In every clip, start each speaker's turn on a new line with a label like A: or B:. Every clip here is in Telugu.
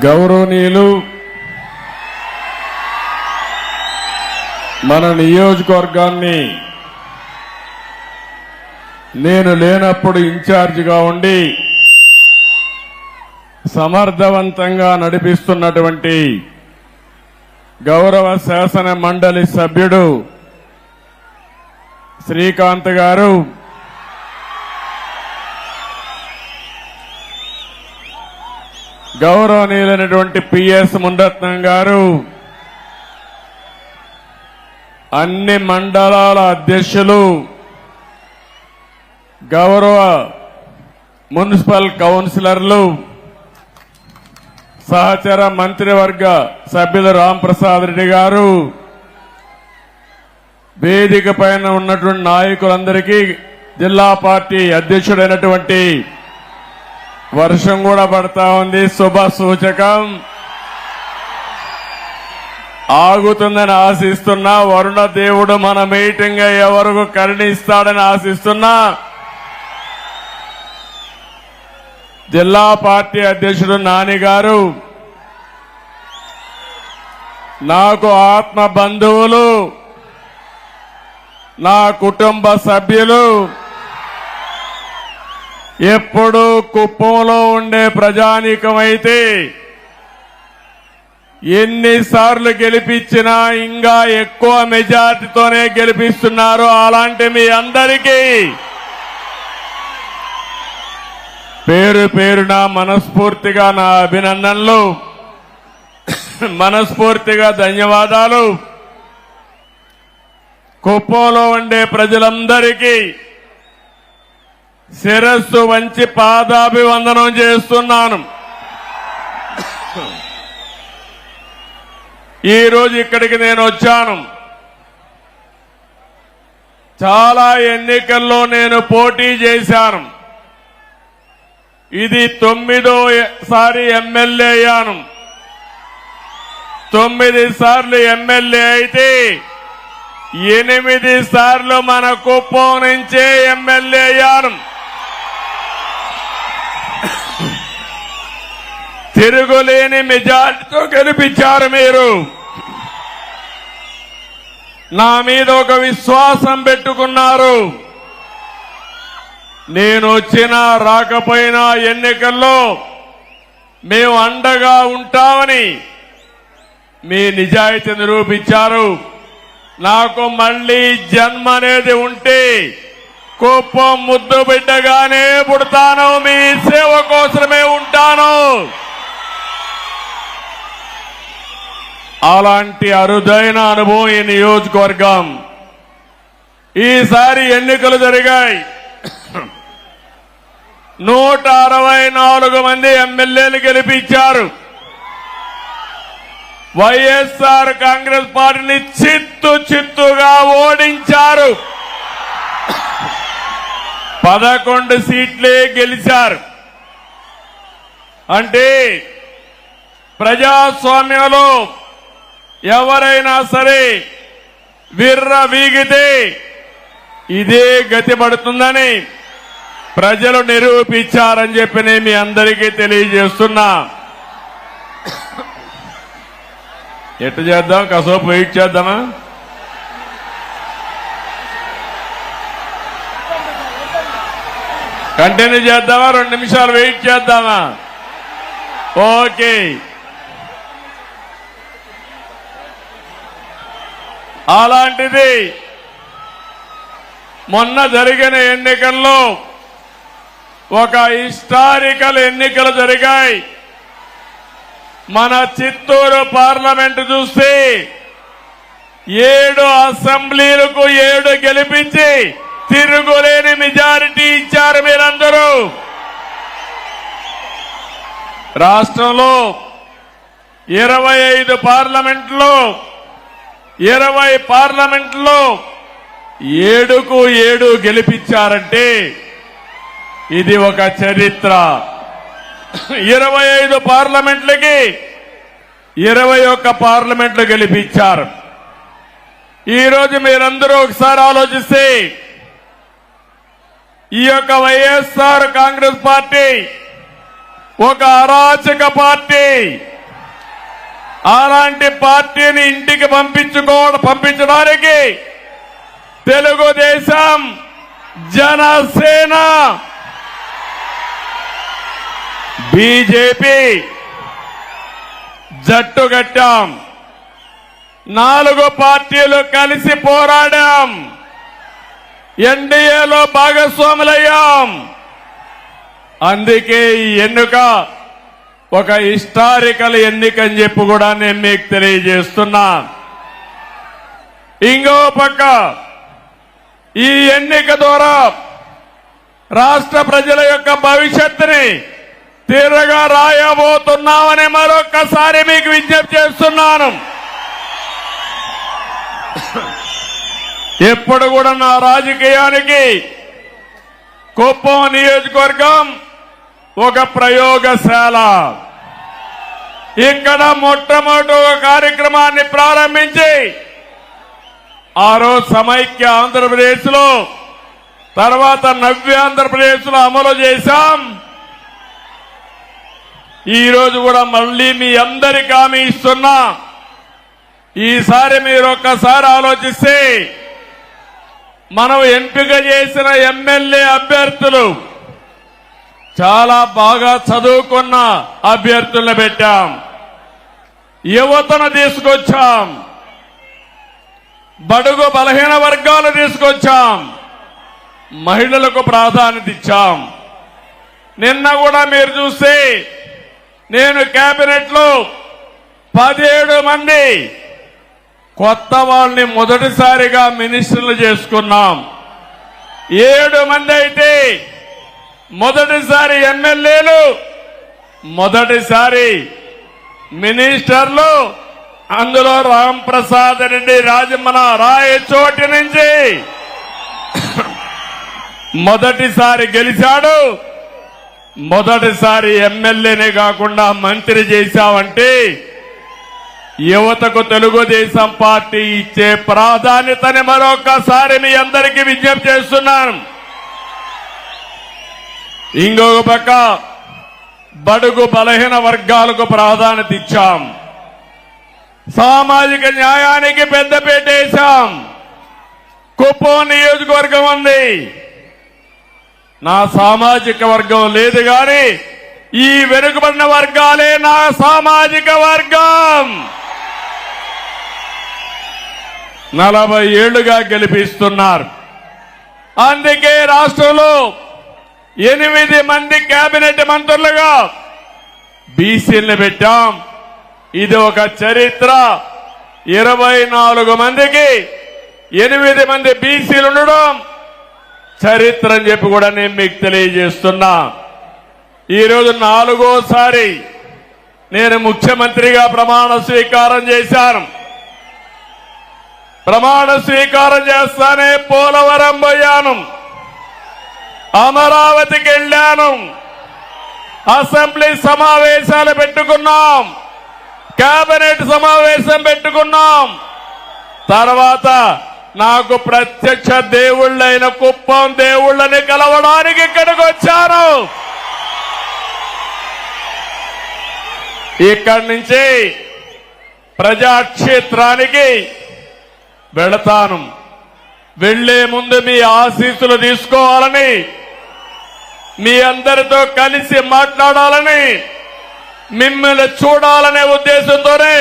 A: గౌరవనీయులు మన నియోజకవర్గాన్ని నేను లేనప్పుడు ఇన్ఛార్జిగా ఉండి సమర్థవంతంగా నడిపిస్తున్నటువంటి గౌరవ శాసన మండలి సభ్యుడు శ్రీకాంత్ గారు, గౌరవనీయులైనటువంటి పిఎస్ మునిరత్నం గారు, అన్ని మండలాల అధ్యక్షులు, గౌరవ మున్సిపల్ కౌన్సిలర్లు, సహచర మంత్రివర్గ సభ్యులు రాంప్రసాద్ రెడ్డి గారు, వేదిక పైన ఉన్నటువంటి నాయకులందరికీ, జిల్లా పార్టీ అధ్యక్షుడైనటువంటి వర్షం కూడా పడతా ఉంది, శుభ సూచకం. ఆగుతుందని ఆశిస్తున్నా, వరుణ దేవుడు మన మీటింగ్ అయ్యే వరకు కరుణిస్తాడని ఆశిస్తున్నా. జిల్లా పార్టీ అధ్యక్షుడు నాని గారు, నాకు ఆత్మ బంధువులు, నా కుటుంబ సభ్యులు, ఎప్పుడు కుప్పంలో ఉండే ప్రజానీకమైతే ఎన్నిసార్లు గెలిపించినా ఇంకా ఎక్కువ మెజార్టీతోనే గెలిపిస్తున్నారు. అలాంటి మీ అందరికీ పేరు పేరున మనస్ఫూర్తిగా నా అభినందనలు, మనస్ఫూర్తిగా ధన్యవాదాలు. కుప్పంలో ఉండే ప్రజలందరికీ శిరస్సు వంచి పాదాభివందనం చేస్తున్నాను. ఈరోజు ఇక్కడికి నేను వచ్చాను. చాలా ఎన్నికల్లో నేను పోటీ చేశాను. ఇది 9వ ఎమ్మెల్యే అయ్యాను. 9 సార్లు ఎమ్మెల్యే అయితే 8 సార్లు మన కుప్పం నుంచే ఎమ్మెల్యే అయ్యాను. తిరుగులేని మెజార్టీతో గెలిపించారు మీరు. నా మీద ఒక విశ్వాసం పెట్టుకున్నారు. నేను వచ్చినా రాకపోయినా ఎన్నికల్లో మేము అండగా ఉంటామని మీ నిజాయితీ నిరూపించారు. నాకు మళ్లీ జన్మ అనేది ఉంటే కుప్పం ముద్దు బిడ్డగానే పుడతాను, మీ సేవ కోసమే ఉంటాను. అలాంటి అరుదైన అనుభవం ఈ నియోజకవర్గం. ఈసారి ఎన్నికలు జరిగాయి. 164 మంది ఎమ్మెల్యేలు గెలిపించారు. వైఎస్ఆర్ కాంగ్రెస్ పార్టీని చిత్తుగా ఓడించారు. 11 సీట్లే గెలిచారు. అంటే ప్రజాస్వామ్యంలో ఎవరైనా సరే విర్ర వీగితే ఇదే గతి పడుతుందని ప్రజలు నిరూపించారని చెప్పి నేను మీ అందరికీ తెలియజేస్తున్నా. ఎట్టు చేద్దాం? కాసేపు వెయిట్ చేద్దామా? కంటిన్యూ చేద్దామా? 2 నిమిషాలు వెయిట్ చేద్దామా? ఓకే. అలాంటిది మొన్న జరిగిన ఎన్నికల్లో ఒక హిస్టారికల్ ఎన్నికలు జరిగాయి. మన చిత్తూరు పార్లమెంటు చూస్తే 7 అసెంబ్లీలకు 7 గెలిపించి తిరుగులేని మెజారిటీ ఇచ్చారు మీరందరూ. రాష్ట్రంలో 25 పార్లమెంట్లో 20 పార్లమెంట్లో 7కు 7 గెలిపించారంటే ఇది ఒక చరిత్ర. 25 పార్లమెంట్లకి 21 పార్లమెంట్లు గెలిపించారు. ఈరోజు మీరందరూ ఒకసారి ఆలోచిస్తే ఈ యొక్క వైఎస్ఆర్ కాంగ్రెస్ పార్టీ ఒక అరాచక పార్టీ. అలాంటి పార్టీని ఇంటికి పంపించడానికి తెలుగుదేశం, జనసేన, బీజేపీ జట్టు కట్టాం. 4 పార్టీలు కలిసి పోరాడాం. ఎన్డీఏలో భాగస్వాములయ్యాం. అందుకే ఈ ఎన్నిక ఒక హిస్టారికల్ ఎన్నిక అని చెప్పి కూడా నేను మీకు తెలియజేస్తున్నా. ఇంకో పక్క ఈ ఎన్నిక ద్వారా రాష్ట్ర ప్రజల యొక్క భవిష్యత్తుని తీవ్రంగా రాయబోతున్నామని మరొక్కసారి మీకు విజ్ఞప్తి చేస్తున్నాను. ఎప్పుడు కూడా నా రాజకీయానికి కుప్పం నియోజకవర్గం ఒక ప్రయోగశాల. ఇక్కడ మొట్టమొదటి ఒక కార్యక్రమాన్ని ప్రారంభించి ఆ రోజు సమైక్య ఆంధ్రప్రదేశ్ లో, తర్వాత నవ్య ఆంధ్రప్రదేశ్ లో అమలు చేశాం. ఈ రోజు కూడా మళ్లీ మీ అందరికీ హామీ ఇస్తున్నా. ఈసారి మీరు ఒక్కసారి ఆలోచిస్తే మనం ఎంపిక చేసిన ఎమ్మెల్యే అభ్యర్థులు చాలా బాగా చదువుకున్న అభ్యర్థులను పెట్టాం. యువతను తీసుకొచ్చాం. బడుగు బలహీన వర్గాలు తీసుకొచ్చాం. మహిళలకు ప్రాధాన్యత ఇచ్చాం. నిన్న కూడా మీరు చూస్తే నేను కేబినెట్ లో 17 మంది కొత్త వాళ్ళని మొదటిసారిగా మినిస్టర్లు చేసుకున్నాం. 7 మంది అయితే మొదటిసారి ఎమ్మెల్యేలు, మొదటిసారి మినిస్టర్లు. అందులో రాంప్రసాద్ రెడ్డి రాజమన రాయచోటి నుంచి మొదటిసారి గెలిచాడు. మొదటిసారి ఎమ్మెల్యేనే కాకుండా మంత్రి చేశావంటే యువతకు తెలుగుదేశం పార్టీ ఇచ్చే ప్రాధాన్యతని మరొకసారి మీ అందరికీ విజ్ఞప్తి చేస్తున్నాను. ఇంకొక పక్క బడుగు బలహీన వర్గాలకు ప్రాధాన్యత ఇచ్చాం. సామాజిక న్యాయానికి పెద్దపీట వేశాం. కుప్పం నియోజకవర్గం ఉంది. నా సామాజిక వర్గం లేదు గాని ఈ వెనుకబడిన వర్గాలే నా సామాజిక వర్గం. 40 ఏళ్లుగా గెలిపిస్తున్నారు. అందుకే రాష్ట్రంలో 8 మంది కేబినెట్ మంత్రులుగా బీసీలను పెట్టాం. ఇది ఒక చరిత్ర. 24 మందికి 8 మంది బీసీలు ఉండడం చరిత్ర అని చెప్పి కూడా నేను మీకు తెలియజేస్తున్నా. ఈరోజు 4వసారి నేను ముఖ్యమంత్రిగా ప్రమాణ స్వీకారం చేశాను. ప్రమాణ స్వీకారం చేస్తానే పోలవరం పోయాను, అమరావతికి వెళ్ళాను, అసెంబ్లీ సమావేశాలు పెట్టుకున్నాం, కేబినెట్ సమావేశం పెట్టుకున్నాం. తర్వాత నాకు ప్రత్యక్ష దేవుళ్ళైన కుప్పం దేవుళ్ళని కలవడానికి ఇక్కడికి వచ్చాను. ఇక్కడి నుంచి ప్రజాక్షేత్రానికి వెళతాను. వెళ్లే ముందు మీ ఆశీస్సులు తీసుకోవాలని, మీ అందరితో కలిసి మాట్లాడాలని, మిమ్మల్ని చూడాలనే ఉద్దేశంతోనే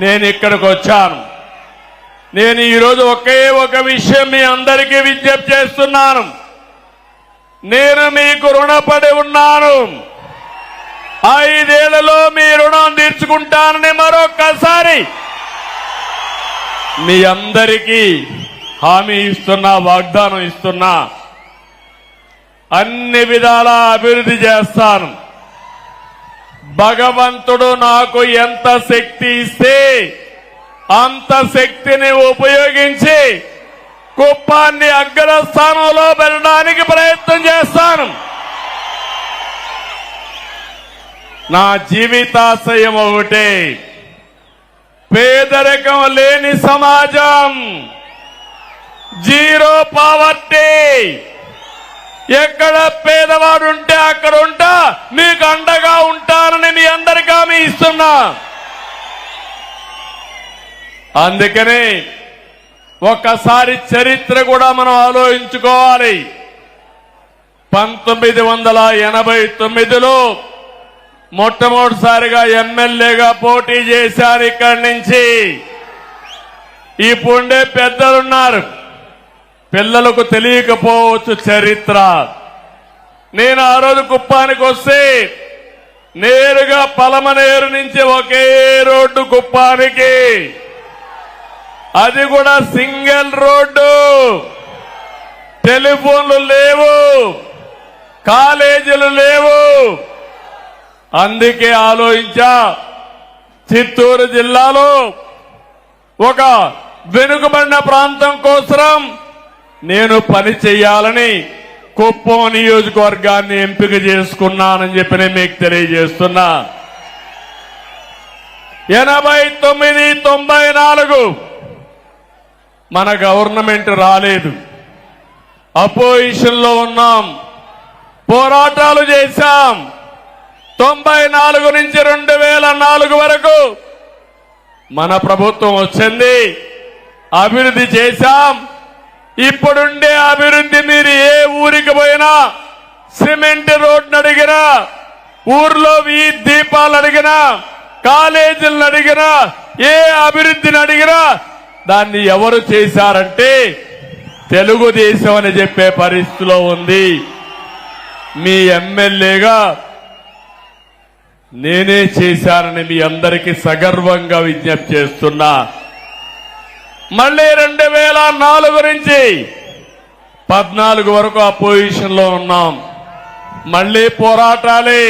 A: నేను ఇక్కడికి వచ్చాను. నేను ఈరోజు ఒకే ఒక విషయం మీ అందరికీ విజ్ఞప్తి చేస్తున్నాను. నేను మీకు రుణపడి ఉన్నాను. 5 ఏళ్లలో మీ రుణం తీర్చుకుంటానని మరొక్కసారి మీ అందరికీ హామీ ఇస్తున్నా, వాగ్దానం ఇస్తున్నా. అన్ని విధాలా అభివృద్ధి చేస్తాను. భగవంతుడు నాకు ఎంత శక్తి ఇస్తే అంత శక్తిని ఉపయోగించి కుప్పాన్ని అగ్రస్థానంలో పెట్టడానికి ప్రయత్నం చేస్తాను. నా జీవితాశయం ఒకటే, పేదరికం లేని సమాజం, జీరో పావర్టీ. ఎక్కడ పేదవాడు ఉంటే అక్కడ ఉంటా మీకు అందుకని ఒక్కసారి చరిత్ర కూడా మనం ఆలోచించుకోవాలి. 1989లో మొట్టమొదటిసారిగా ఎమ్మెల్యేగా పోటీ చేశారు. ఇక్కడి నుంచి ఇప్పుడే పెద్దలున్నారు, పిల్లలకు తెలియకపోవచ్చు చరిత్ర. నేను ఆ రోజు కుప్పానికి వస్తే నేరుగా పలమనేరు నుంచి ఒకే రోడ్డు కుప్పానికి, అది కూడా సింగిల్ రోడ్డు, టెలిఫోన్లు లేవు, కాలేజీలు లేవు. అందుకే ఆలోచించా చిత్తూరు జిల్లాలో ఒక వెనుకబడిన ప్రాంతం కోసం నేను పని చేయాలని కుప్పం నియోజకవర్గాన్ని ఎంపిక చేసుకున్నానని చెప్పి నేను మీకు తెలియజేస్తున్నా. 89, 94 మన గవర్నమెంట్ రాలేదు, అపోజిషన్ లో ఉన్నాం, పోరాటాలు చేశాం. 94 నుంచి 2004 వరకు మన ప్రభుత్వం వచ్చింది, అభివృద్ధి చేశాం. ఇప్పుడుండే అభివృద్ధి మీరు ఏ ఊరికి పోయినా, సిమెంట్ రోడ్ను అడిగినా, ఊర్లో వీధి దీపాలు అడిగినా, కాలేజీలను అడిగినా, ఏ అభివృద్ధిని అడిగినా దాన్ని ఎవరు చేశారంటే తెలుగుదేశం అని చెప్పే పరిస్థితిలో ఉంది. మీ ఎమ్మెల్యేగా నేనే చేశానని మీ అందరికీ సగర్వంగా విజ్ఞప్తి చేస్తున్నా. మళ్లీ 2004 నుంచి 14 వరకు అపోజిషన్ లో ఉన్నాం, మళ్లీ పోరాటాలే.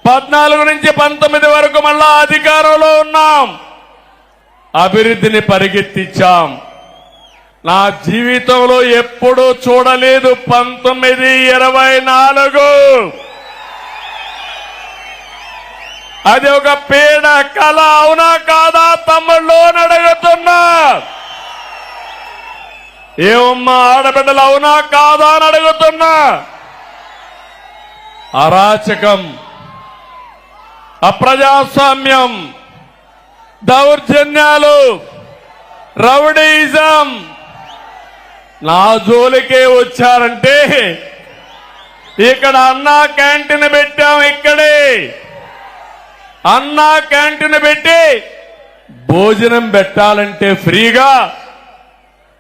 A: 14 నుంచి 19 వరకు మళ్ళా అధికారంలో ఉన్నాం, అభివృద్ధిని పరిగెత్తించాం. నా జీవితంలో ఎప్పుడూ చూడలేదు 1924 అది ఒక పీడ కళ, అవునా కాదా తమ్ముళ్ళు అని అడుగుతున్నా. ఏమమ్మా ఆడబిడ్డలు, అవునా కాదా అని అడుగుతున్నా. అరాచకం, అప్రజాస్వామ్యం, దౌర్జన్యాలు, రౌడీయిజం నా జోలికే వచ్చారంటే ఇక్కడ అన్నా క్యాంటీన్ పెట్టాం. ఇక్కడే అన్నా క్యాంటీన్ పెట్టి భోజనం పెట్టాలంటే ఫ్రీగా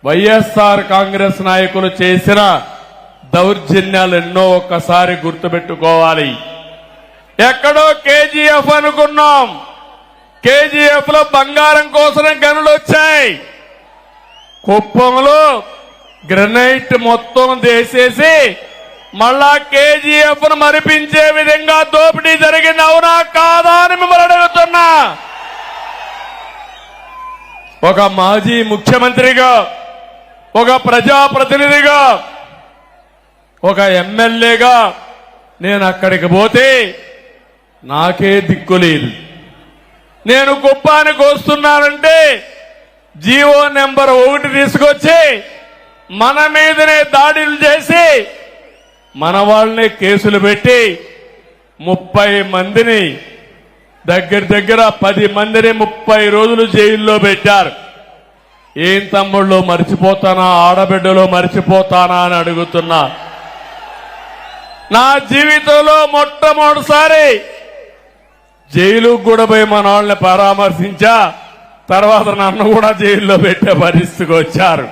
A: వైఎస్ఆర్ కాంగ్రెస్ నాయకులు చేసిన దౌర్జన్యాలు ఎన్నో ఒక్కసారి గుర్తుపెట్టుకోవాలి. ఎక్కడో కేజీఎఫ్ అనుకున్నాం, కేజీఎఫ్ లో బంగారం కోసం గనులు వచ్చాయి. కుప్పంలో గ్రనైట్ మొత్తం దేసేసి మళ్ళా కేజీఎఫ్ ను మరిపించే విధంగా దోపిడీ జరిగింది, అవునా కాదా అని మిమ్మల్ని అడుగుతున్నా. ఒక మాజీ ముఖ్యమంత్రిగా, ఒక ప్రజాప్రతినిధిగా, ఒక ఎమ్మెల్యేగా నేను అక్కడికి పోతే నాకే దిక్కు లేదు. నేను కుప్పానికి వస్తున్నానంటే జీవో నెంబర్ 1 తీసుకొచ్చి మన మీదనే దాడులు చేసి మన వాళ్ళనే కేసులు పెట్టి 30 మందిని దగ్గర 10 మందిని 30 రోజులు జైల్లో పెట్టారు. ఏం తమ్ముళ్ళు మర్చిపోతానా, ఆడబిడ్డలో మర్చిపోతానా అని అడుగుతున్నా. నా జీవితంలో మొట్టమొదటిసారి జైలుకు కూడా పోయి మన వాళ్ళని పరామర్శించా. తర్వాత నన్ను కూడా జైల్లో పెట్టే పరిస్థితికి వచ్చారు.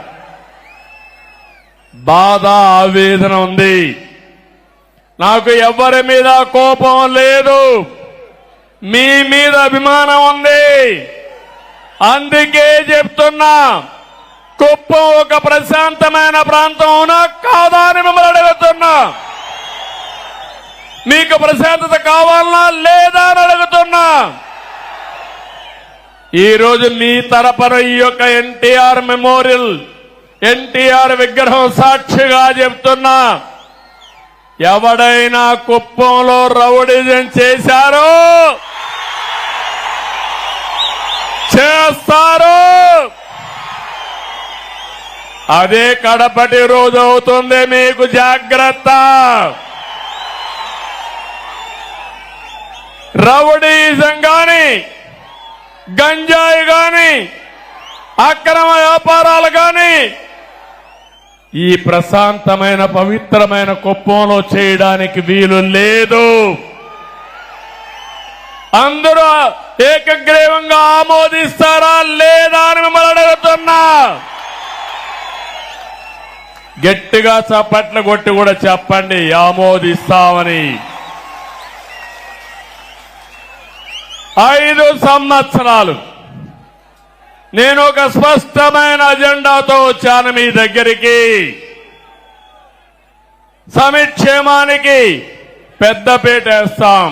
A: బాధ, ఆవేదన ఉంది. నాకు ఎవరి మీద కోపం లేదు, మీ మీద అభిమానం ఉంది. అందుకే చెప్తున్నా, కుప్పం ఒక ప్రశాంతమైన ప్రాంతం అవునా కాదా అని మిమ్మల్ని అడుగుతున్నా. మీకు ప్రశాంతత కావాలనా లేదా అని అడుగుతున్నా. ఈ రోజు మీ తరపున ఈ యొక్క ఎన్టీఆర్ మెమోరియల్, ఎన్టీఆర్ విగ్రహం సాక్షిగా చెప్తున్నా, ఎవడైనా కుప్పంలో రౌడీజం చేశారో చేస్తారు. అదే కడపటి రోజు అవుతుంది, మీకు జాగ్రత్త. రౌడీజం గాని గంజాయి గాని అక్రమ వ్యాపారాలు గాని ఈ ప్రశాంతమైన పవిత్రమైన కుప్పంలో చేయడానికి వీలు లేదు. అందరూ ఏకగ్రీవంగా ఆమోదిస్తారా లేదా అని మిమ్మల్ని అడుగుతున్నా. గట్టిగా చప్పట్లు కొట్టి కూడా చెప్పండి ఆమోదిస్తామని. 5 సంవత్సరాలు నేను ఒక స్పష్టమైన అజెండాతో వచ్చాను మీ దగ్గరికి. సంక్షేమానికి పెద్దపీట వేస్తాం,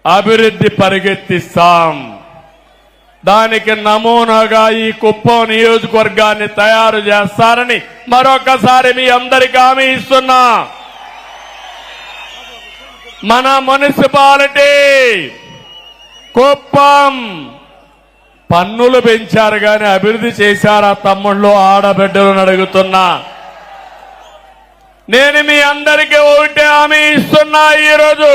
A: అభివృద్ధి పరిగెత్తిస్తాం. దానికి నమూనాగా ఈ కుప్పం నియోజకవర్గాన్ని తయారు చేస్తారని మరొకసారి మీ అందరికీ హామీ ఇస్తున్నా. మన మున్సిపాలిటీ కుప్పం పన్నులు పెంచారు గాని అభివృద్ధి చేశారా తమ్ముళ్ళు ఆడబిడ్డలను అడుగుతున్నా. నేను మీ అందరికీ ఒకటే హామీ ఇస్తున్నా. ఈరోజు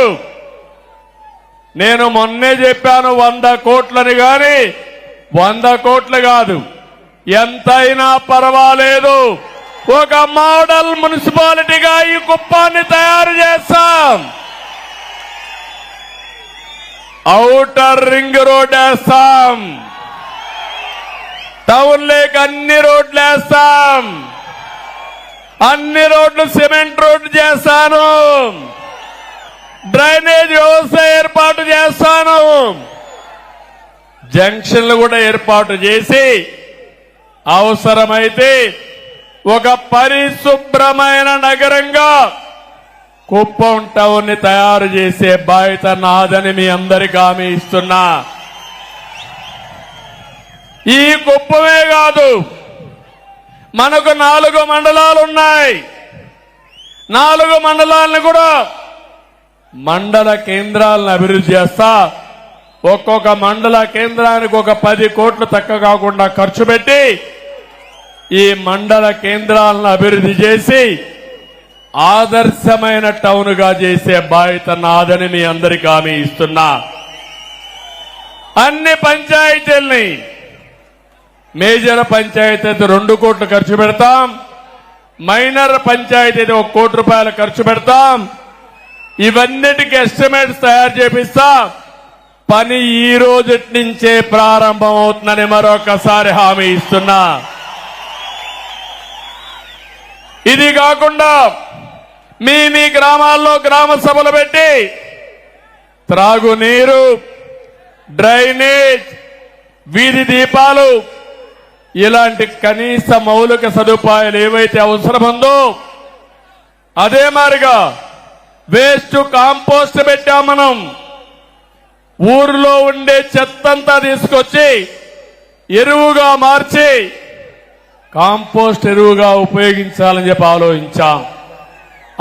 A: నేను మొన్నే చెప్పాను 100 కోట్లని గాని 100 కోట్లు కాదు, ఎంతైనా పర్వాలేదు, ఒక మోడల్ మున్సిపాలిటీగా ఈ కుప్పాన్ని తయారు చేస్తాం. ఔటర్ రింగ్ రోడ్ వేస్తాం, టౌన్ లేక్ అన్ని రోడ్లు వేస్తాం, అన్ని రోడ్లు సిమెంట్ రోడ్లు చేస్తాను, డ్రైనేజ్ వ్యవస్థ ఏర్పాటు చేస్తాను, జంక్షన్లు కూడా ఏర్పాటు చేసి అవసరమైతే ఒక పరిశుభ్రమైన నగరంగా కుప్పం టౌన్ ని తయారు చేసే బాధ్యత నాదని మీ అందరికీ హామీ ఇస్తున్నా. ఈ కుప్పమే కాదు, మనకు 4 మండలాలు ఉన్నాయి. 4 మండలాలను కూడా మండల కేంద్రాలను అభివృద్ధి చేస్తా. ఒక్కొక్క మండల కేంద్రానికి ఒక 10 కోట్లు తక్కువ కాకుండా ఖర్చు పెట్టి ఈ మండల కేంద్రాలను అభివృద్ధి చేసి ఆదర్శమైన టౌన్ గా చేసే బాధ్యత నాదని మీ అందరికీ హామీ ఇస్తున్నా. అన్ని పంచాయతీల్ని మేజర్ పంచాయతీ అయితే 2 కోట్లు ఖర్చు పెడతాం, మైనర్ పంచాయతీ అయితే 1 కోటి రూపాయలు ఖర్చు పెడతాం. ఇవన్నిటికీ ఎస్టిమేట్స్ తయారు చేపిస్తా. పని ఈ రోజు నుంచే ప్రారంభం అవుతుందని మరొకసారి హామీ ఇస్తున్నా. ఇది కాకుండా మీ గ్రామాల్లో గ్రామ సభలు పెట్టి త్రాగునీరు, డ్రైనేజ్, వీధి దీపాలు ఇలాంటి కనీస మౌలిక సదుపాయాలు ఏవైతే అవసరముందో అదే మారిగా వేస్ట్ కాంపోస్ట్ పెట్టాం. మనం ఊరిలో ఉండే చెత్తంతా తీసుకొచ్చి ఎరువుగా మార్చి కాంపోస్ట్ ఎరువుగా ఉపయోగించాలని చెప్పి ఆలోచించాం.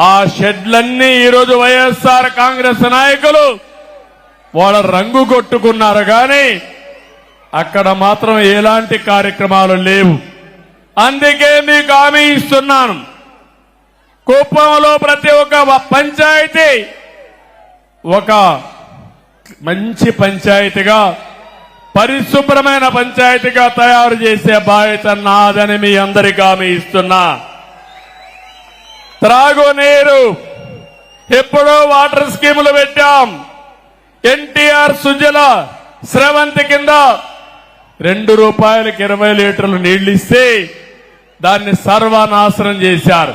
A: ఆ షెడ్లన్నీ ఈరోజు వైఎస్ఆర్ కాంగ్రెస్ నాయకులు వాళ్ళ రంగు కొట్టుకున్నారు కానీ అక్కడ మాత్రం ఎలాంటి కార్యక్రమాలు లేవు. అందుకే మీకు హామీ ఇస్తున్నాను, కుప్పంలో ప్రతి ఒక్క పంచాయతీ ఒక మంచి పంచాయతీగా, పరిశుభ్రమైన పంచాయతీగా తయారు చేసే బాధ్యత నాదని మీ అందరికీ హామీ ఇస్తున్నా. త్రాగునీరు ఎప్పుడో వాటర్ స్కీములు పెట్టాం. ఎన్టీఆర్ సుజల స్రవంతి కింద 2 రూపాయలకి 20 లీటర్లు నీళ్లు ఇస్తే దాన్ని సర్వనాశనం చేశారు.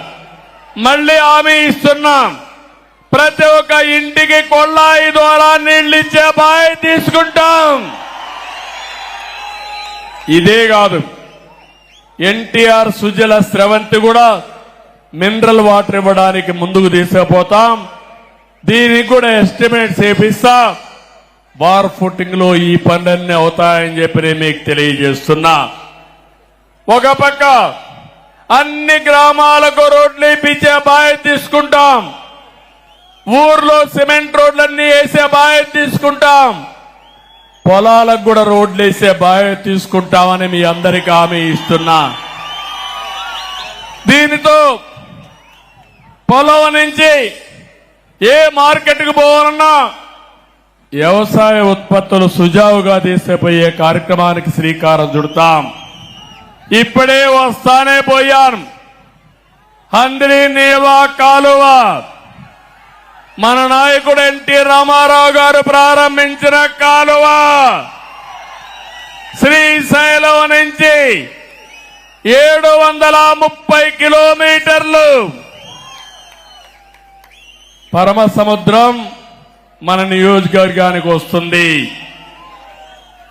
A: మళ్లీ హామీ ఇస్తున్నాం, ప్రతి ఒక్క ఇంటికి కొళ్ళాయి ద్వారా నీళ్లు ఇచ్చే బాధ్యత తీసుకుంటాం. ఇదే కాదు, ఎన్టీఆర్ సుజల స్రవంతి కూడా మినరల్ వాటర్ ఇవ్వడానికి ముందుకు తీసుకుపోతాం. దీనికి కూడా ఎస్టిమేట్స్ వేపిస్తా. బార్ ఫుటింగ్ లో ఈ పనులన్నీ అవుతాయని చెప్పి నేను మీకు తెలియజేస్తున్నా. ఒక పక్క అన్ని గ్రామాలకు రోడ్లు ఇప్పించే బాధ్యత తీసుకుంటాం, ఊర్లో సిమెంట్ రోడ్లన్నీ వేసే బాధ్యత తీసుకుంటాం, పొలాలకు కూడా రోడ్లు వేసే బాధ్యత తీసుకుంటామని మీ అందరికీ హామీ ఇస్తున్నా. దీనితో పొలం నుంచి ఏ మార్కెట్కు పోవాలన్నా వ్యవసాయ ఉత్పత్తులు సుజావుగా తీసుకుపోయే కార్యక్రమానికి శ్రీకారం చుడతాం. ఇప్పుడే వస్తానే పోయాను. హంద్రి నీవా కాలువ మన నాయకుడు ఎన్టీ రామారావు గారు ప్రారంభించిన కాలువ శ్రీశైలం నుంచి 730 కిలోమీటర్లు పరమ సముద్రం మన నియోజకవర్గానికి వస్తుంది.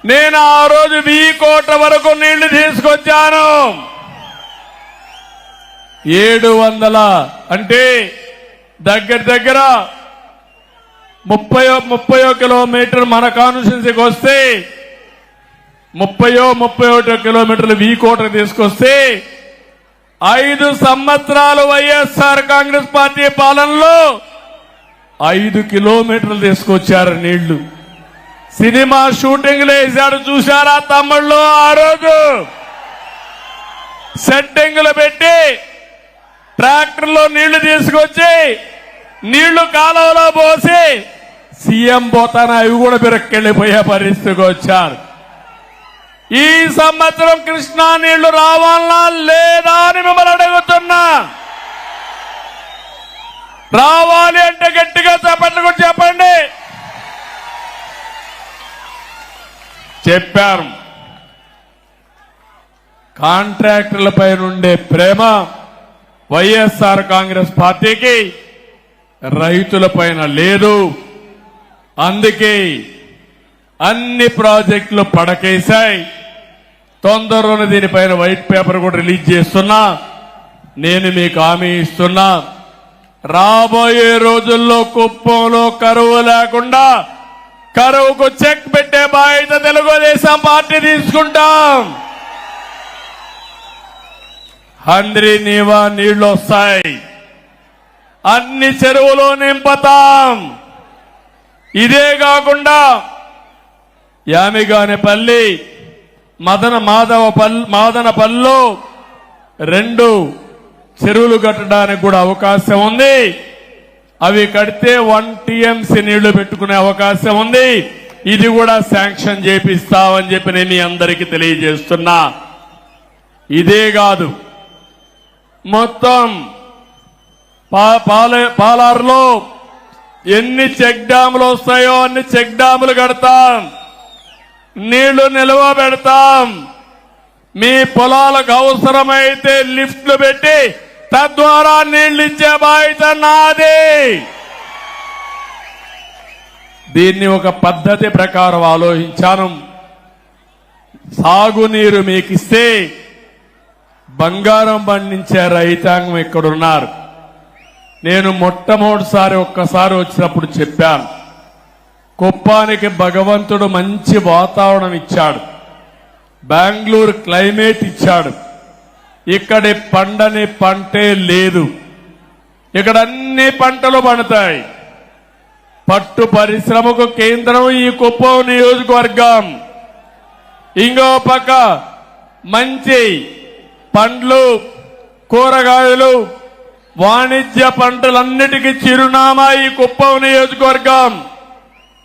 A: నేను ఆ రోజు 1000 కోట్ల వరకు నీళ్లు తీసుకొచ్చాను. 700 అంటే దగ్గర 30 కిలోమీటర్ మన కాన్స్టిట్యున్సీకి వస్తే 31 కిలోమీటర్లు 1000 కోట్ల తీసుకొస్తే 5 సంవత్సరాలు వైఎస్ఆర్ కాంగ్రెస్ పార్టీ పాలనలో 5 కిలోమీటర్లు తీసుకొచ్చారు నీళ్లు. సినిమా షూటింగ్లు వేశాడు చూశారా తమ్ముళ్ళు? ఆ రోజు సెట్టింగ్లు పెట్టి ట్రాక్టర్లో నీళ్లు తీసుకొచ్చి నీళ్లు కాలువలో పోసి సీఎం పోతాన అవి కూడా బిరక్కెళ్లిపోయే పరిస్థితికి వచ్చారు. ఈ సంవత్సరం కృష్ణా నీళ్లు రావాలా లేదా అని మిమ్మల్ని అడుగుతున్నా. రావాలి అంటే గట్టిగా చెప్పండి కూడా చెప్పండి. చెప్పారు. కాంట్రాక్టర్లపై నుండే ప్రేమ వైఎస్ఆర్ కాంగ్రెస్ పార్టీకి రైతులపైన లేదు. అందుకే అన్ని ప్రాజెక్టులు పడకేశాయి. తొందరలోనే దీనిపైన వైట్ పేపర్ కూడా రిలీజ్ చేస్తున్నా. నేను మీకు హామీ ఇస్తున్నా, రాబోయే రోజుల్లో కుప్పంలో కరువు లేకుండా కరువుకు చెక్ పెట్టే బాధ్యత తెలుగుదేశం పార్టీ తీసుకుంటాం. హంద్రి నీవా నీళ్లు వస్తాయి. అన్ని చెరువులు నింపుతాం. ఇదే కాకుండా యామిగానేపల్లి మాదనపల్లిలో 2 చెరువులు కట్టడానికి కూడా అవకాశం ఉంది. అవి కడితే 1 టీఎంసీ నీళ్లు పెట్టుకునే అవకాశం ఉంది. ఇది కూడా శాంక్షన్ చేపిస్తామని చెప్పి నేను మీ అందరికీ తెలియజేస్తున్నా. ఇదే కాదు, మొత్తం పాలారులో ఎన్ని చెక్ డ్యాములు వస్తాయో అన్ని చెక్ డ్యాములు కడతాం. నీళ్లు నిల్వ పెడతాం. మీ పొలాలకు అవసరమైతే లిఫ్ట్లు పెట్టి తద్వారా నీళ్లు ఇచ్చే బాధ్యత నాది. దీన్ని ఒక పద్ధతి ప్రకారం ఆలోచించాను. సాగునీరు మీకిస్తే బంగారం పండించే రైతాంగం ఇక్కడున్నారు. నేను మొట్టమొదటిసారి ఒక్కసారి వచ్చినప్పుడు చెప్పాను, కుప్పానికి భగవంతుడు మంచి వాతావరణం ఇచ్చాడు, బెంగళూరు క్లైమేట్ ఇచ్చాడు. ఇక్కడి పండని పంటే లేదు. ఇక్కడ అన్ని పంటలు పండుతాయి. పట్టు పరిశ్రమకు కేంద్రం ఈ కుప్పం నియోజకవర్గం. ఇంకో పక్క మంచి పండ్లు, కూరగాయలు, వాణిజ్య పంటలన్నిటికీ చిరునామా ఈ కుప్పం నియోజకవర్గం.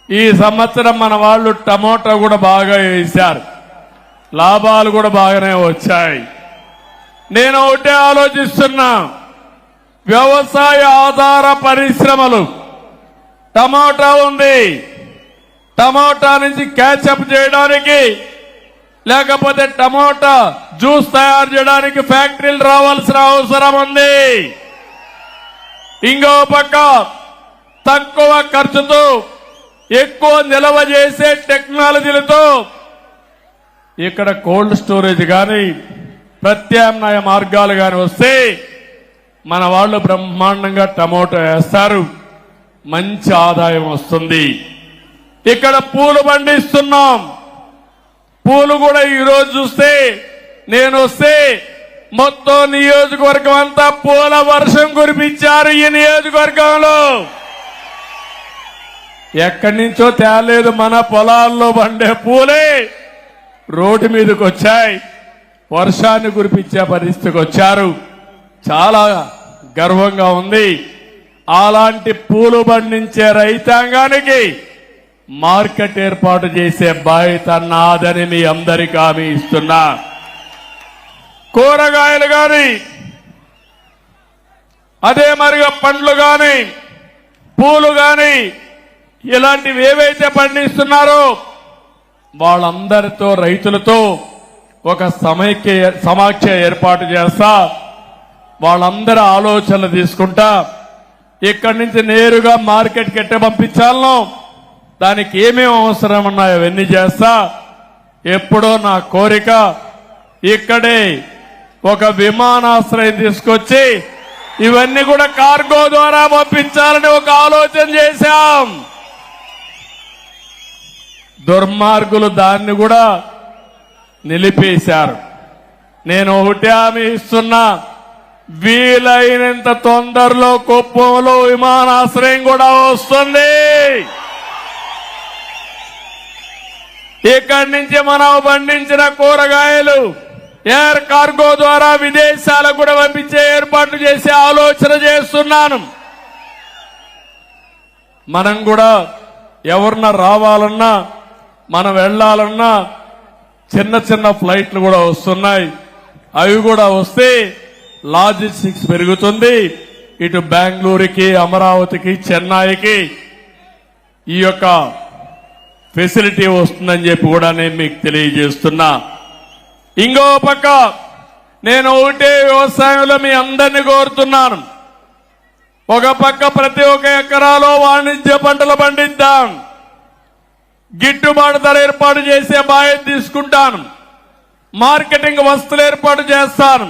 A: ఈ సంవత్సరం మన వాళ్ళు టమోటా కూడా బాగా వేశారు. లాభాలు కూడా బాగానే వచ్చాయి. నేను ఒకటే ఆలోచిస్తున్నా, వ్యవసాయ ఆధార పరిశ్రమలు, టమోటా ఉంది, టమోటా నుంచి క్యాచప్ చేయడానికి లేకపోతే టమోటా జ్యూస్ తయారు చేయడానికి ఫ్యాక్టరీలు రావాల్సిన అవసరం ఉంది. ఇంకో పక్క తక్కువ ఖర్చుతో ఎక్కువ నిల్వ చేసే టెక్నాలజీలతో ఇక్కడ కోల్డ్ స్టోరేజ్ కానీ ప్రత్యామ్నాయ మార్గాలు కానీ వస్తే మన వాళ్ళు బ్రహ్మాండంగా టమోటా వేస్తారు, మంచి ఆదాయం వస్తుంది. ఇక్కడ పూలు పండిస్తున్నాం. పూలు కూడా ఈరోజు చూస్తే నేను వస్తే మొత్తం నియోజకవర్గం అంతా పూల వర్షం కురిపించారు. ఈ నియోజకవర్గంలో ఎక్కడి నుంచో తేలేదు, మన పొలాల్లో పండే పూలే రోడ్డు మీదకి వచ్చాయి, వర్షాన్ని కురిపించే పరిస్థితికి వచ్చారు. చాలా గర్వంగా ఉంది. అలాంటి పూలు పండించే రైతాంగానికి మార్కెట్ ఏర్పాటు చేసే బాధ్యత నాదని మీ అందరికీ హామీ ఇస్తున్నా. కూరగాయలు గాని, అదే మరిగా పండ్లు గాని, పూలు గాని, ఇలాంటివి ఏవైతే పండిస్తున్నారో వాళ్ళందరితో, రైతులతో ఒక సమాఖ్య ఏర్పాటు చేస్తా. వాళ్ళందరి ఆలోచనలు తీసుకుంటా ఇక్కడి నుంచి నేరుగా మార్కెట్కి ఎట్ట పంపించాలనో, దానికి ఏమేమి అవసరం ఉన్నాయో అవన్నీ చేస్తా. ఎప్పుడో నా కోరిక ఇక్కడే ఒక విమానాశ్రయం తీసుకొచ్చి ఇవన్నీ కూడా కార్గో ద్వారా పంపించాలని ఒక ఆలోచన చేశాం. దుర్మార్గులు దాన్ని కూడా నిలిపేశారు. నేను ఒకటే హామీ ఇస్తున్నా, వీలైనంత తొందరలో కుప్పంలో విమానాశ్రయం కూడా వస్తుంది. ఇక్కడి నుంచి మనం పండించిన కూరగాయలు ఎయిర్ కార్గో ద్వారా విదేశాలకు కూడా పంపించే ఏర్పాట్లు చేసే ఆలోచన చేస్తున్నాను. మనం కూడా ఎవరన్నా రావాలన్నా, మనం వెళ్లాలన్నా చిన్న చిన్న ఫ్లైట్లు కూడా వస్తున్నాయి. అవి కూడా వస్తే లాజిస్టిక్స్ పెరుగుతుంది. ఇటు బెంగళూరుకి, అమరావతికి, చెన్నైకి ఈ యొక్క ఫెసిలిటీ వస్తుందని చెప్పి కూడా నేను మీకు తెలియజేస్తున్నా. ఇంకో పక్క నేను ఒకటే వ్యవసాయంలో మీ అందరినీ కోరుతున్నాను. ఒక పక్క ప్రతి ఒక్క ఎకరాలో వాణిజ్య పంటలు పండిద్దాం, గిట్టుబాటు ధర ఏర్పాటు చేసే బాధ్యత తీసుకుంటాను, మార్కెటింగ్ వస్తువులు ఏర్పాటు చేస్తాను.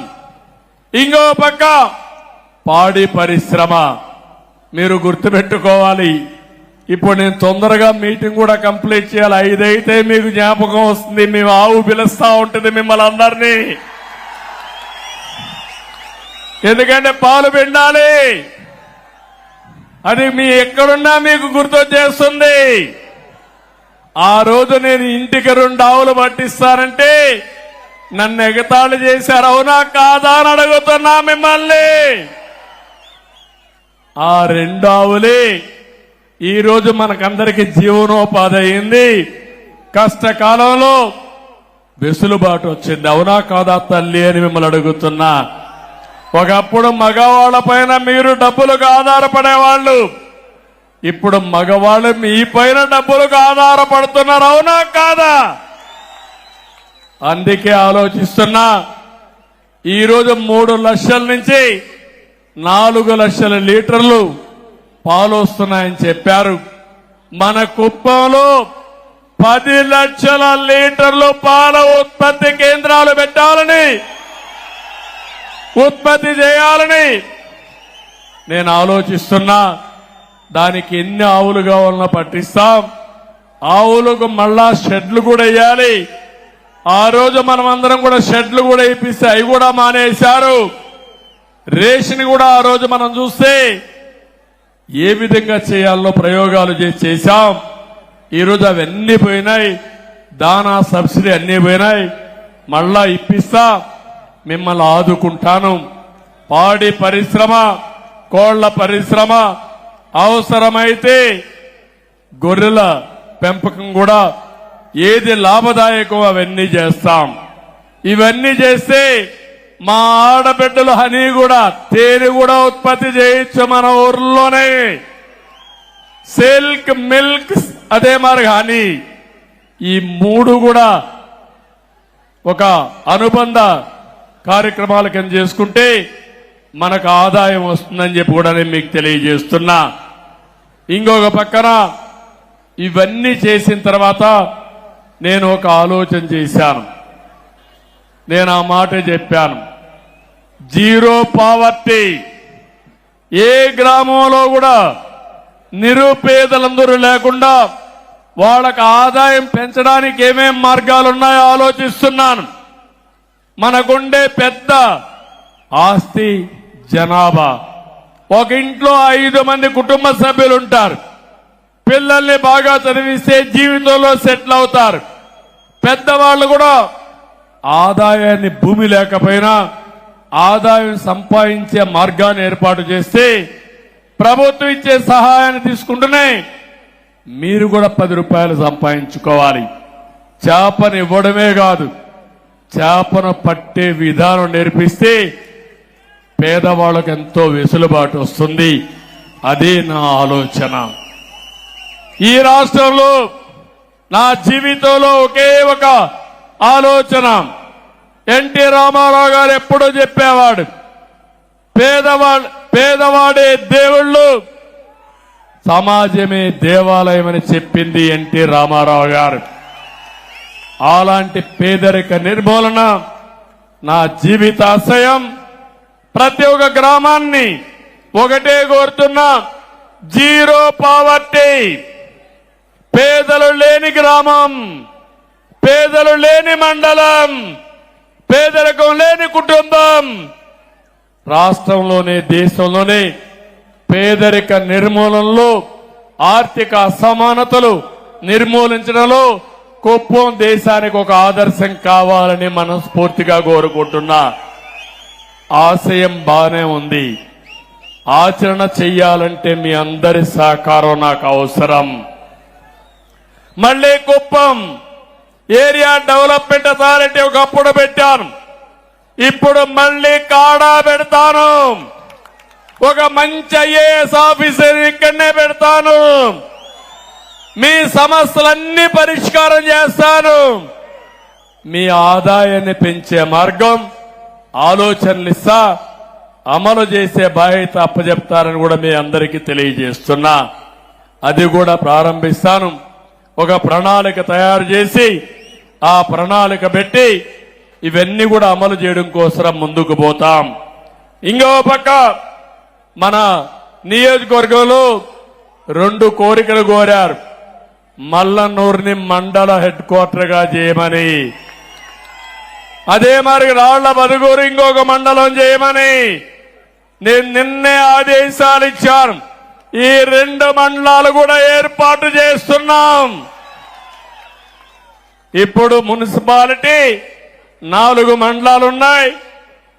A: ఇంకో పక్క పాడి పరిశ్రమ మీరు గుర్తుపెట్టుకోవాలి. ఇప్పుడు నేను తొందరగా మీటింగ్ కూడా కంప్లీట్ చేయాలి. 5 అయితే మీకు జ్ఞాపకం వస్తుంది, మేము ఆవు పిలుస్తా ఉంటుంది మిమ్మల్ని అందరినీ. ఎందుకంటే పాలు పిండాలి, అది మీ ఎక్కడున్నా మీకు గుర్తొచ్చేస్తుంది. ఆ రోజు నేను ఇంటికి 2 ఆవులు పట్టిస్తానంటే నన్ను ఎగతాళి చేశారు. అవునా కాదా అని అడుగుతున్నా మిమ్మల్ని. ఆ 2 ఆవులే ఈ రోజు మనకందరికి జీవనోపాధి అయింది. కష్టకాలంలో వెసులుబాటు వచ్చింది. అవునా కాదా తల్లి అని మిమ్మల్ని అడుగుతున్నా. ఒకప్పుడు మగవాళ్ల పైన మీరు డబ్బులకు ఆధారపడేవాళ్ళు, ఇప్పుడు మగవాళ్ళు మీ పైన డబ్బులకు ఆధారపడుతున్నారు. అవునా కాదా? అందుకే ఆలోచిస్తున్నా. ఈరోజు 3 లక్షల నుంచి 4 లక్షల లీటర్లు పాలు వస్తున్నాయని చెప్పారు. మన కుప్పంలో 10 లక్షల లీటర్లు పాల ఉత్పత్తి కేంద్రాలు పెట్టాలని, ఉత్పత్తి చేయాలని నేను ఆలోచిస్తున్నా. దానికి ఎన్ని ఆవులు కావాలన్నా పట్టిస్తాం. ఆవులకు మళ్ళా షెడ్లు కూడా వేయాలి. ఆ రోజు మనమందరం కూడా షెడ్లు కూడా ఇప్పిస్తే అవి కూడా మానేశారు. రేషన్ కూడా ఆ రోజు మనం చూస్తే ఏ విధంగా చేయాలో ప్రయోగాలు చేశాం. ఈరోజు అవన్నీ పోయినాయి. దానా సబ్సిడీ అన్నీ పోయినాయి. మళ్ళా ఇప్పిస్తా, మిమ్మల్ని ఆదుకుంటాను. పాడి పరిశ్రమ, కోళ్ల పరిశ్రమ, అవసరమైతే గొర్రెల పెంపకం కూడా ఏది లాభదాయకం అవన్నీ చేస్తాం. ఇవన్నీ చేస్తే మా ఆడబిడ్డలు హనీ కూడా, తేనె కూడా ఉత్పత్తి చేయొచ్చు మన ఊర్లోనే. సిల్క్, మిల్క్, అదే మరి హనీ, ఈ 3 కూడా ఒక అనుబంధ కార్యక్రమాలు కింద చేసుకుంటే మనకు ఆదాయం వస్తుందని చెప్పి కూడా నేను మీకు తెలియజేస్తున్నా. ఇంకొక పక్కన ఇవన్నీ చేసిన తర్వాత నేను ఒక ఆలోచన చేశాను. నేను ఆ మాట చెప్పాను, జీరో పావర్టీ. ఏ గ్రామంలో కూడా నిరుపేదలందరూ లేకుండా వాళ్ళకి ఆదాయం పెంచడానికి ఏమేం మార్గాలున్నాయో ఆలోచిస్తున్నాను. మనకుండే పెద్ద ఆస్తి జనాభా. ఒక ఇంట్లో 5 మంది కుటుంబ సభ్యులు ఉంటారు. పిల్లల్ని బాగా చదివిస్తే జీవితంలో సెటిల్ అవుతారు. పెద్దవాళ్ళు కూడా ఆదాయాన్ని, భూమి లేకపోయినా ఆదాయం సంపాదించే మార్గాన్ని ఏర్పాటు చేస్తే ప్రభుత్వం ఇచ్చే సహాయాన్ని తీసుకుంటూనే మీరు కూడా 10 రూపాయలు సంపాదించుకోవాలి. చేపను ఇవ్వడమే కాదు, చేపను పట్టే విధానం నేర్పిస్తే పేదవాళ్ళకు ఎంతో వెసులుబాటు వస్తుంది. అదే నా ఆలోచన. ఈ రాష్ట్రంలో నా జీవితంలో ఒకే ఒక ఆలోచన. ఎన్టీ రామారావు గారు ఎప్పుడూ చెప్పేవాడు, పేదవాడే దేవుళ్ళు, సమాజమే దేవాలయం అని చెప్పింది ఎన్టీ రామారావు గారు. అలాంటి పేదరిక నిర్మూలన నా జీవితాశయం. ప్రతి ఒక్క గ్రామాన్ని ఒకటే కోరుతున్నా, జీరో పావర్టీ. పేదలు లేని గ్రామం, పేదలు లేని మండలం, పేదరికం లేని కుటుంబం రాష్ట్రంలోనే దేశంలోనే పేదరిక నిర్మూలనలో, ఆర్థిక అసమానతలు నిర్మూలించడంలో కుప్పం దేశానికి ఒక ఆదర్శం కావాలని మనస్ఫూర్తిగా కోరుకుంటున్నా. ఆశయం బానే ఉంది, ఆచరణ చెయ్యాలంటే మీ అందరి సహకారం నాకు అవసరం. మళ్లీ కుప్పం ఏరియా డెవలప్మెంట్ అథారిటీ ఒకప్పుడు పెట్టాను, ఇప్పుడు మళ్లీ కాడా పెడతాను. ఒక మంచి ఐఏఎస్ ఆఫీసర్ ఇక్కడనే పెడతాను. మీ సమస్యలన్నీ పరిష్కారం చేస్తాను. మీ ఆదాయాన్ని పెంచే మార్గం, ఆలోచనలు ఇస్తా, అమలు చేసే బాధ్యత అప్పచెప్తారని కూడా మీ అందరికీ తెలియజేస్తున్నా. అది కూడా ప్రారంభిస్తాను. ఒక ప్రణాళిక తయారు చేసి ఆ ప్రణాళిక పెట్టి ఇవన్నీ కూడా అమలు చేయడం కోసం ముందుకు పోతాం. ఇంకో పక్క మన నియోజకవర్గంలో 2 కోరికలు కోరారు. మల్లన్నూరుని మండల హెడ్ క్వార్టర్ గా చేయమని, అదే మరి రాళ్ల బదుగూరు ఇంకొక మండలం చేయమని నేను నిన్నే ఆదేశాలు ఇచ్చాను. ఈ 2 మండలాలు కూడా ఏర్పాటు చేస్తున్నాం. ఇప్పుడు మున్సిపాలిటీ 4 మండలాలున్నాయి.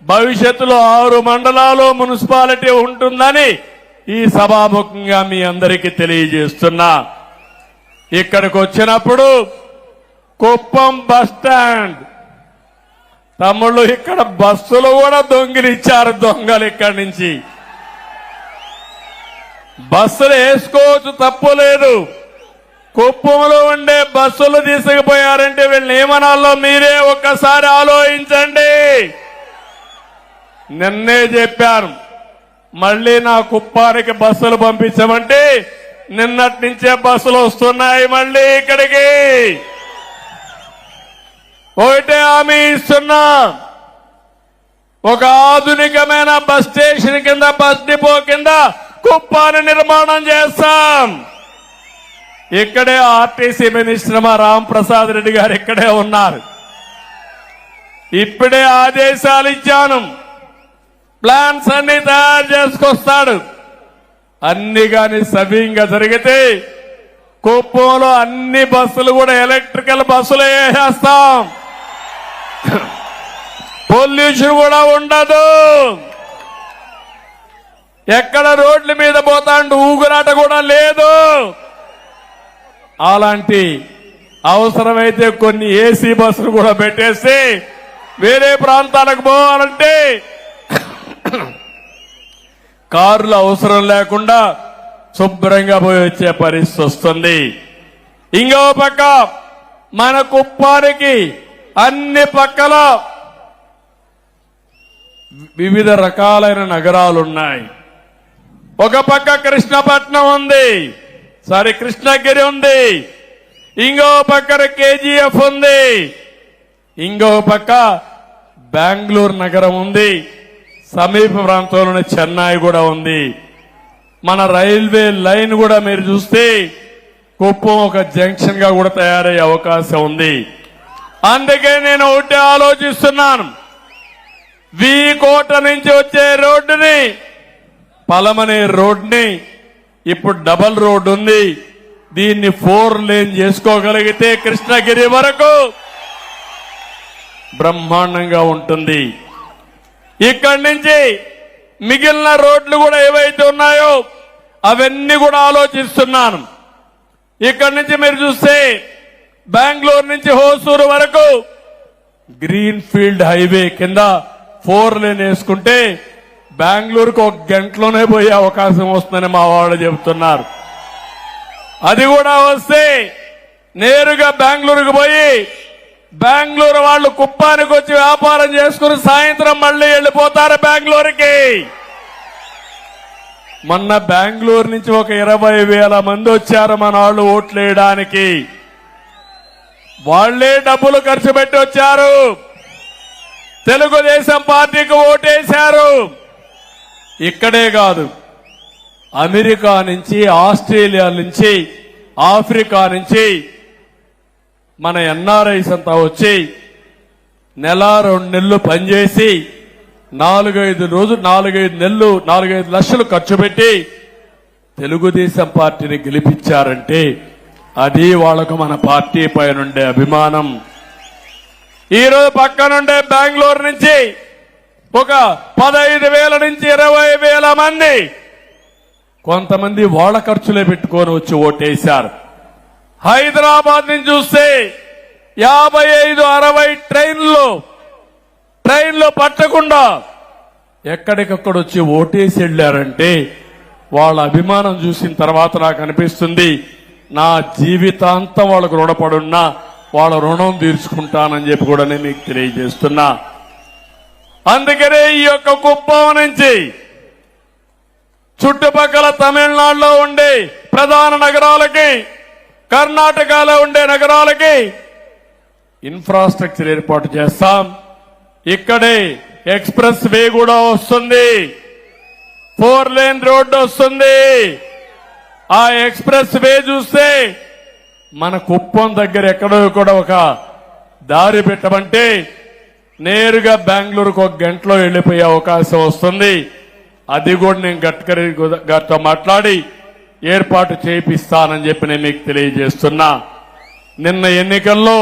A: భవిష్యత్తులో 6 మండలాలు మున్సిపాలిటీ ఉంటుందని ఈ సభాముఖంగా మీ అందరికీ తెలియజేస్తున్నా. ఇక్కడికి వచ్చినప్పుడు కుప్పం బస్ స్టాండ్, తమ్ముళ్ళు ఇక్కడ బస్సులు కూడా దొంగిలిచ్చారు దొంగలు. ఇక్కడి నుంచి బస్సులు వేసుకోవచ్చు, తప్పు లేదు. కుప్పంలో ఉండే బస్సులు తీసుకుపోయారంటే వీళ్ళని ఏమనాలో మీరే ఒక్కసారి ఆలోచించండి. నిన్నే చెప్పాను, మళ్లీ నా కుప్పానికి బస్సులు పంపించమంటే నిన్నటి నుంచే బస్సులు వస్తున్నాయి మళ్లీ ఇక్కడికి. ఒకటే హామీ ఇస్తున్నా, ఒక ఆధునికమైన బస్ స్టేషన్ కింద, బస్ డిపో కింద కుప్పాన్ని నిర్మాణం చేస్తాం. ఇక్కడే ఆర్టీసీ మినిస్టర్ మా రాంప్రసాద్ రెడ్డి గారు ఇక్కడే ఉన్నారు. ఇప్పుడే ఆదేశాలు ఇచ్చాను, ప్లాన్స్ అన్ని తయారు చేసుకొస్తాడు. అన్ని గాని సవ్యంగా జరిగితే కుప్పంలో అన్ని బస్సులు కూడా ఎలక్ట్రికల్ బస్సులు వేసేస్తాం. పొల్యూషన్ కూడా ఉండదు. ఎక్కడ రోడ్ల మీద పోతాండు ఊగురాట కూడా లేదు. అలాంటి అవసరమైతే కొన్ని ఏసీ బస్సులు కూడా పెట్టేసి వేరే ప్రాంతాలకు పోవాలంటే కార్లు అవసరం లేకుండా శుభ్రంగా పోయి వచ్చే పరిస్థితి వస్తుంది. ఇంకో పక్క మన కుప్పానికి అన్ని పక్కల వివిధ రకాలైన నగరాలున్నాయి. ఒక పక్క కృష్ణపట్నం ఉంది, కృష్ణగిరి ఉంది, ఇంకో పక్కన కేజీఎఫ్ ఉంది, ఇంకో పక్క బెంగళూరు నగరం ఉంది, సమీప ప్రాంతంలోని చెన్నై కూడా ఉంది. మన రైల్వే లైన్ కూడా మీరు చూస్తే కుప్పం ఒక జంక్షన్ గా కూడా తయారయ్యే అవకాశం ఉంది. అందుకే నేను ఒకటి ఆలోచిస్తున్నాను, కోట నుంచి వచ్చే రోడ్డుని, పలమనే రోడ్ని ఇప్పుడు డబల్ రోడ్ ఉంది, దీన్ని 4 లేన్ చేసుకోగలిగితే కృష్ణగిరి వరకు బ్రహ్మాండంగా ఉంటుంది. ఇక్కడి నుంచి మిగిలిన రోడ్లు కూడా ఏవైతే ఉన్నాయో అవన్నీ కూడా ఆలోచిస్తున్నాను. ఇక్కడి నుంచి మీరు చూస్తే బెంగళూరు నుంచి హోసూరు వరకు గ్రీన్ ఫీల్డ్ హైవే కింద 4 లేన్ వేసుకుంటే బెంగళూరుకు 1 గంటలోనే పోయే అవకాశం వస్తుందని మా వాళ్ళు చెబుతున్నారు. అది కూడా వస్తే నేరుగా బెంగళూరుకు పోయి బెంగళూరు వాళ్ళు కుప్పానికి వచ్చి వ్యాపారం చేసుకుని సాయంత్రం మళ్లీ వెళ్లిపోతారు బెంగళూరుకి. మొన్న బెంగళూరు నుంచి ఒక 20,000 మంది వచ్చారు మన వాళ్ళు ఓట్లు వేయడానికి. వాళ్లే డబ్బులు ఖర్చు పెట్టి వచ్చారు, తెలుగుదేశం పార్టీకి ఓటేశారు. ఇక్కడే కాదు, అమెరికా నుంచి, ఆస్ట్రేలియా నుంచి, ఆఫ్రికా నుంచి మన ఎన్ఆర్ఐస్ అంతా వచ్చి నెల 2 నెలలు పనిచేసి 4-5 లక్షలు ఖర్చు పెట్టి తెలుగుదేశం పార్టీని గెలిపించారంటే అది వాళ్లకు మన పార్టీ పైన ఉండే అభిమానం. ఈరోజు పక్కనుండే బెంగళూరు నుంచి ఒక 15,000 నుంచి 20,000 మంది కొంతమంది వాళ్ళ ఖర్చులే పెట్టుకొని వచ్చి ఓటేశారు. హైదరాబాద్ నుంచి చూస్తే 55-60 ట్రైన్లు పట్టకుండా ఎక్కడికక్కడ వచ్చి ఓటేసి వెళ్లారంటే వాళ్ళ అభిమానం చూసిన తర్వాత నాకు అనిపిస్తుంది నా జీవితాంతం వాళ్ళకు రుణపడున్నా వాళ్ళ రుణం తీర్చుకుంటానని చెప్పి కూడా నేను మీకు తెలియజేస్తున్నా. అందుకనే ఈ యొక్క కుప్పం నుంచి చుట్టుపక్కల తమిళనాడులో ఉండే ప్రధాన నగరాలకి, కర్ణాటకలో ఉండే నగరాలకి ఇన్ఫ్రాస్ట్రక్చర్ ఏర్పాటు చేస్తాం. ఇక్కడే ఎక్స్ప్రెస్ వే కూడా వస్తుంది, 4 లేన్ రోడ్డు వస్తుంది. ఆ ఎక్స్ప్రెస్ వే చూస్తే మన కుప్పం దగ్గర ఎక్కడో కూడా ఒక దారి పెట్టమంటే నేరుగా బెంగళూరుకు 1 గంటలో వెళ్లిపోయే అవకాశం వస్తుంది. అది కూడా నేను గడ్కరీ గారితో మాట్లాడి ఏర్పాటు చేయిస్తానని చెప్పి నేను మీకు తెలియజేస్తున్నా. నిన్న ఎన్నికల్లో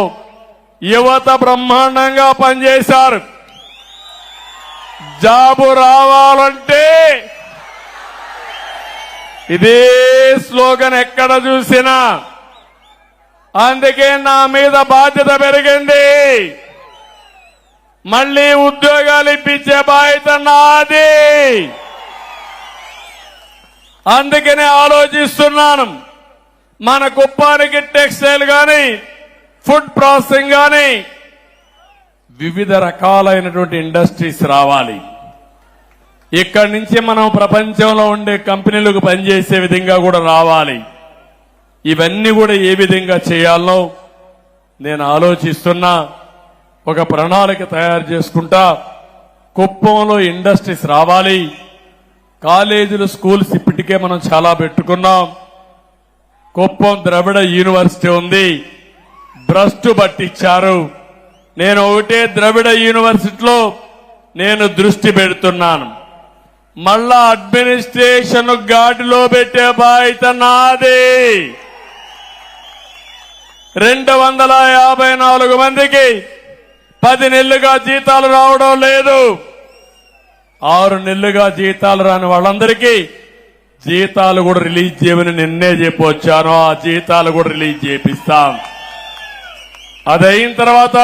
A: యువత బ్రహ్మాండంగా పనిచేశారు. జాబు రావాలంటే ఇదే స్లోగన్ ఎక్కడ చూసినా. అందుకే నా మీద బాధ్యత పెరిగింది. మళ్లీ ఉద్యోగాలు ఇప్పించే బాధ్యత నాది. అందుకనే ఆలోచిస్తున్నాను, మన కుప్పానికి టెక్స్టైల్ గాని, ఫుడ్ ప్రాసెసింగ్ గాని, వివిధ రకాలైనటువంటి ఇండస్ట్రీస్ రావాలి. ఇక్కడి నుంచి మనం ప్రపంచంలో ఉండే కంపెనీలకు పనిచేసే విధంగా కూడా రావాలి. ఇవన్నీ కూడా ఏ విధంగా చేయాలో నేను ఆలోచిస్తున్నా. ఒక ప్రణాళిక తయారు చేసుకుంటా. కుప్పంలో ఇండస్ట్రీస్ రావాలి. కాలేజీలు, స్కూల్స్ ఇప్పటికే మనం చాలా పెట్టుకున్నాం. కుప్పం ద్రవిడ యూనివర్సిటీ ఉంది, భ్రష్టు పట్టించారు. నేను ఒకటే ద్రవిడ యూనివర్సిటీలో నేను దృష్టి పెడుతున్నాను. మళ్ళా అడ్మినిస్ట్రేషన్ గాడిలో పెట్టే బాధ్యత నాది. 254 మందికి 10 నెలలుగా జీతాలు రావడం లేదు. 6 నెలలుగా జీతాలు రాని వాళ్ళందరికీ జీతాలు కూడా రిలీజ్ చేయమని నిన్నే చెప్పొచ్చాను. ఆ జీతాలు కూడా రిలీజ్ చేపిస్తాం. అదైన తర్వాత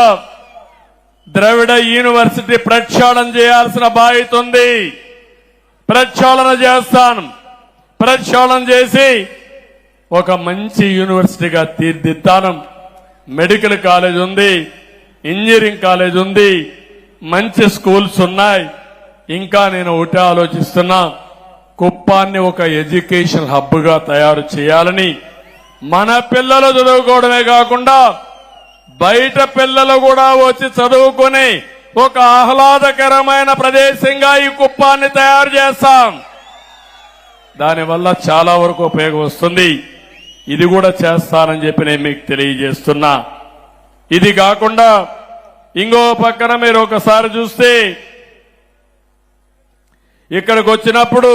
A: ద్రవిడ యూనివర్సిటీ ప్రక్షాళన చేయాల్సిన బాధ్యత ఉంది. ప్రక్షాళన చేస్తాను. ప్రక్షాళన చేసి ఒక మంచి యూనివర్సిటీగా తీర్చిదిద్దాను. మెడికల్ కాలేజ్ ఉంది, ఇంజనీరింగ్ కాలేజ్ ఉంది, మంచి స్కూల్స్ ఉన్నాయి. ఇంకా నేను ఒకటే ఆలోచిస్తున్నా, కుప్పాన్ని ఒక ఎడ్యుకేషన్ హబ్ గా తయారు చేయాలని. మన పిల్లలు చదువుకోవడమే కాకుండా బయట పిల్లలు కూడా వచ్చి చదువుకుని ఒక ఆహ్లాదకరమైన ప్రదేశంగా ఈ కుప్పాన్ని తయారు చేస్తాం. దానివల్ల చాలా వరకు ఉపయోగం వస్తుంది. ఇది కూడా చేస్తానని చెప్పి నేను మీకు తెలియజేస్తున్నా. ఇది కాకుండా ఇంకో పక్కన మీరు ఒకసారి చూస్తే ఇక్కడికి వచ్చినప్పుడు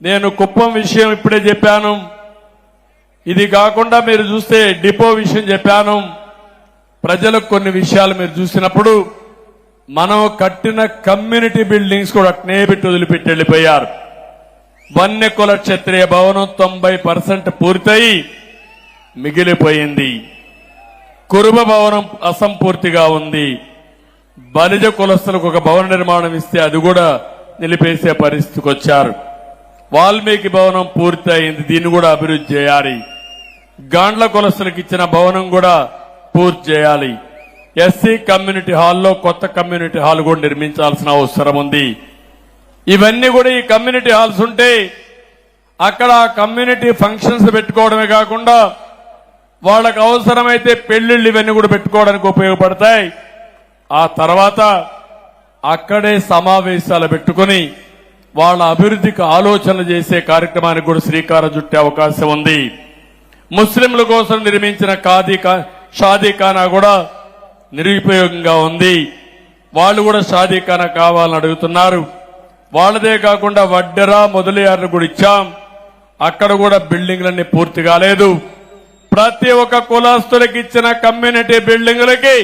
A: నేను కుప్పం విషయం ఇప్పుడే చెప్పాను. ఇది కాకుండా మీరు చూస్తే డిపో విషయం చెప్పాను. ప్రజలకు కొన్ని విషయాలు మీరు చూసినప్పుడు మనం కట్టిన కమ్యూనిటీ బిల్డింగ్స్ కూడా అట్నే పెట్టి వదిలిపెట్టి వెళ్లిపోయారు. వన్యకుల క్షత్రియ భవనం 90% పూర్తయి మిగిలిపోయింది. కురుబ భవనం అసంపూర్తిగా ఉంది. బలిజ కులస్తులకు ఒక భవన నిర్మాణం ఇస్తే అది కూడా నిలిపేసే పరిస్థితికి వచ్చారు. వాల్మీకి భవనం పూర్తి అయింది, దీన్ని కూడా అభివృద్ధి చేయాలి. గాండ్ల కులస్తులకు ఇచ్చిన భవనం కూడా పూర్తి చేయాలి. ఎస్సీ కమ్యూనిటీ హాల్లో కొత్త కమ్యూనిటీ హాల్ కూడా నిర్మించాల్సిన అవసరం ఉంది. ఇవన్నీ కూడా ఈ కమ్యూనిటీ హాల్స్ ఉంటే అక్కడ కమ్యూనిటీ ఫంక్షన్స్ పెట్టుకోవడమే కాకుండా వాళ్ళకు అవసరమైతే పెళ్లిళ్ళు ఇవన్నీ కూడా పెట్టుకోవడానికి ఉపయోగపడతాయి. ఆ తర్వాత అక్కడే సమావేశాలు పెట్టుకుని వాళ్ళ అభివృద్ధికి ఆలోచనలు చేసే కార్యక్రమానికి కూడా శ్రీకారం చుట్టే అవకాశం ఉంది. ముస్లింల కోసం నిర్మించిన షాదీఖానా కూడా నిరుపయోగంగా ఉంది. వాళ్ళు కూడా షాదీఖానా కావాలని అడుగుతున్నారు. వాళ్ళదే కాకుండా వడ్డెరా మొదలయ్యారు కూడా ఇచ్చాం, అక్కడ కూడా బిల్డింగ్లన్నీ పూర్తి కాలేదు. ప్రతి ఒక్క కులస్తులకు ఇచ్చిన కమ్యూనిటీ బిల్డింగులకి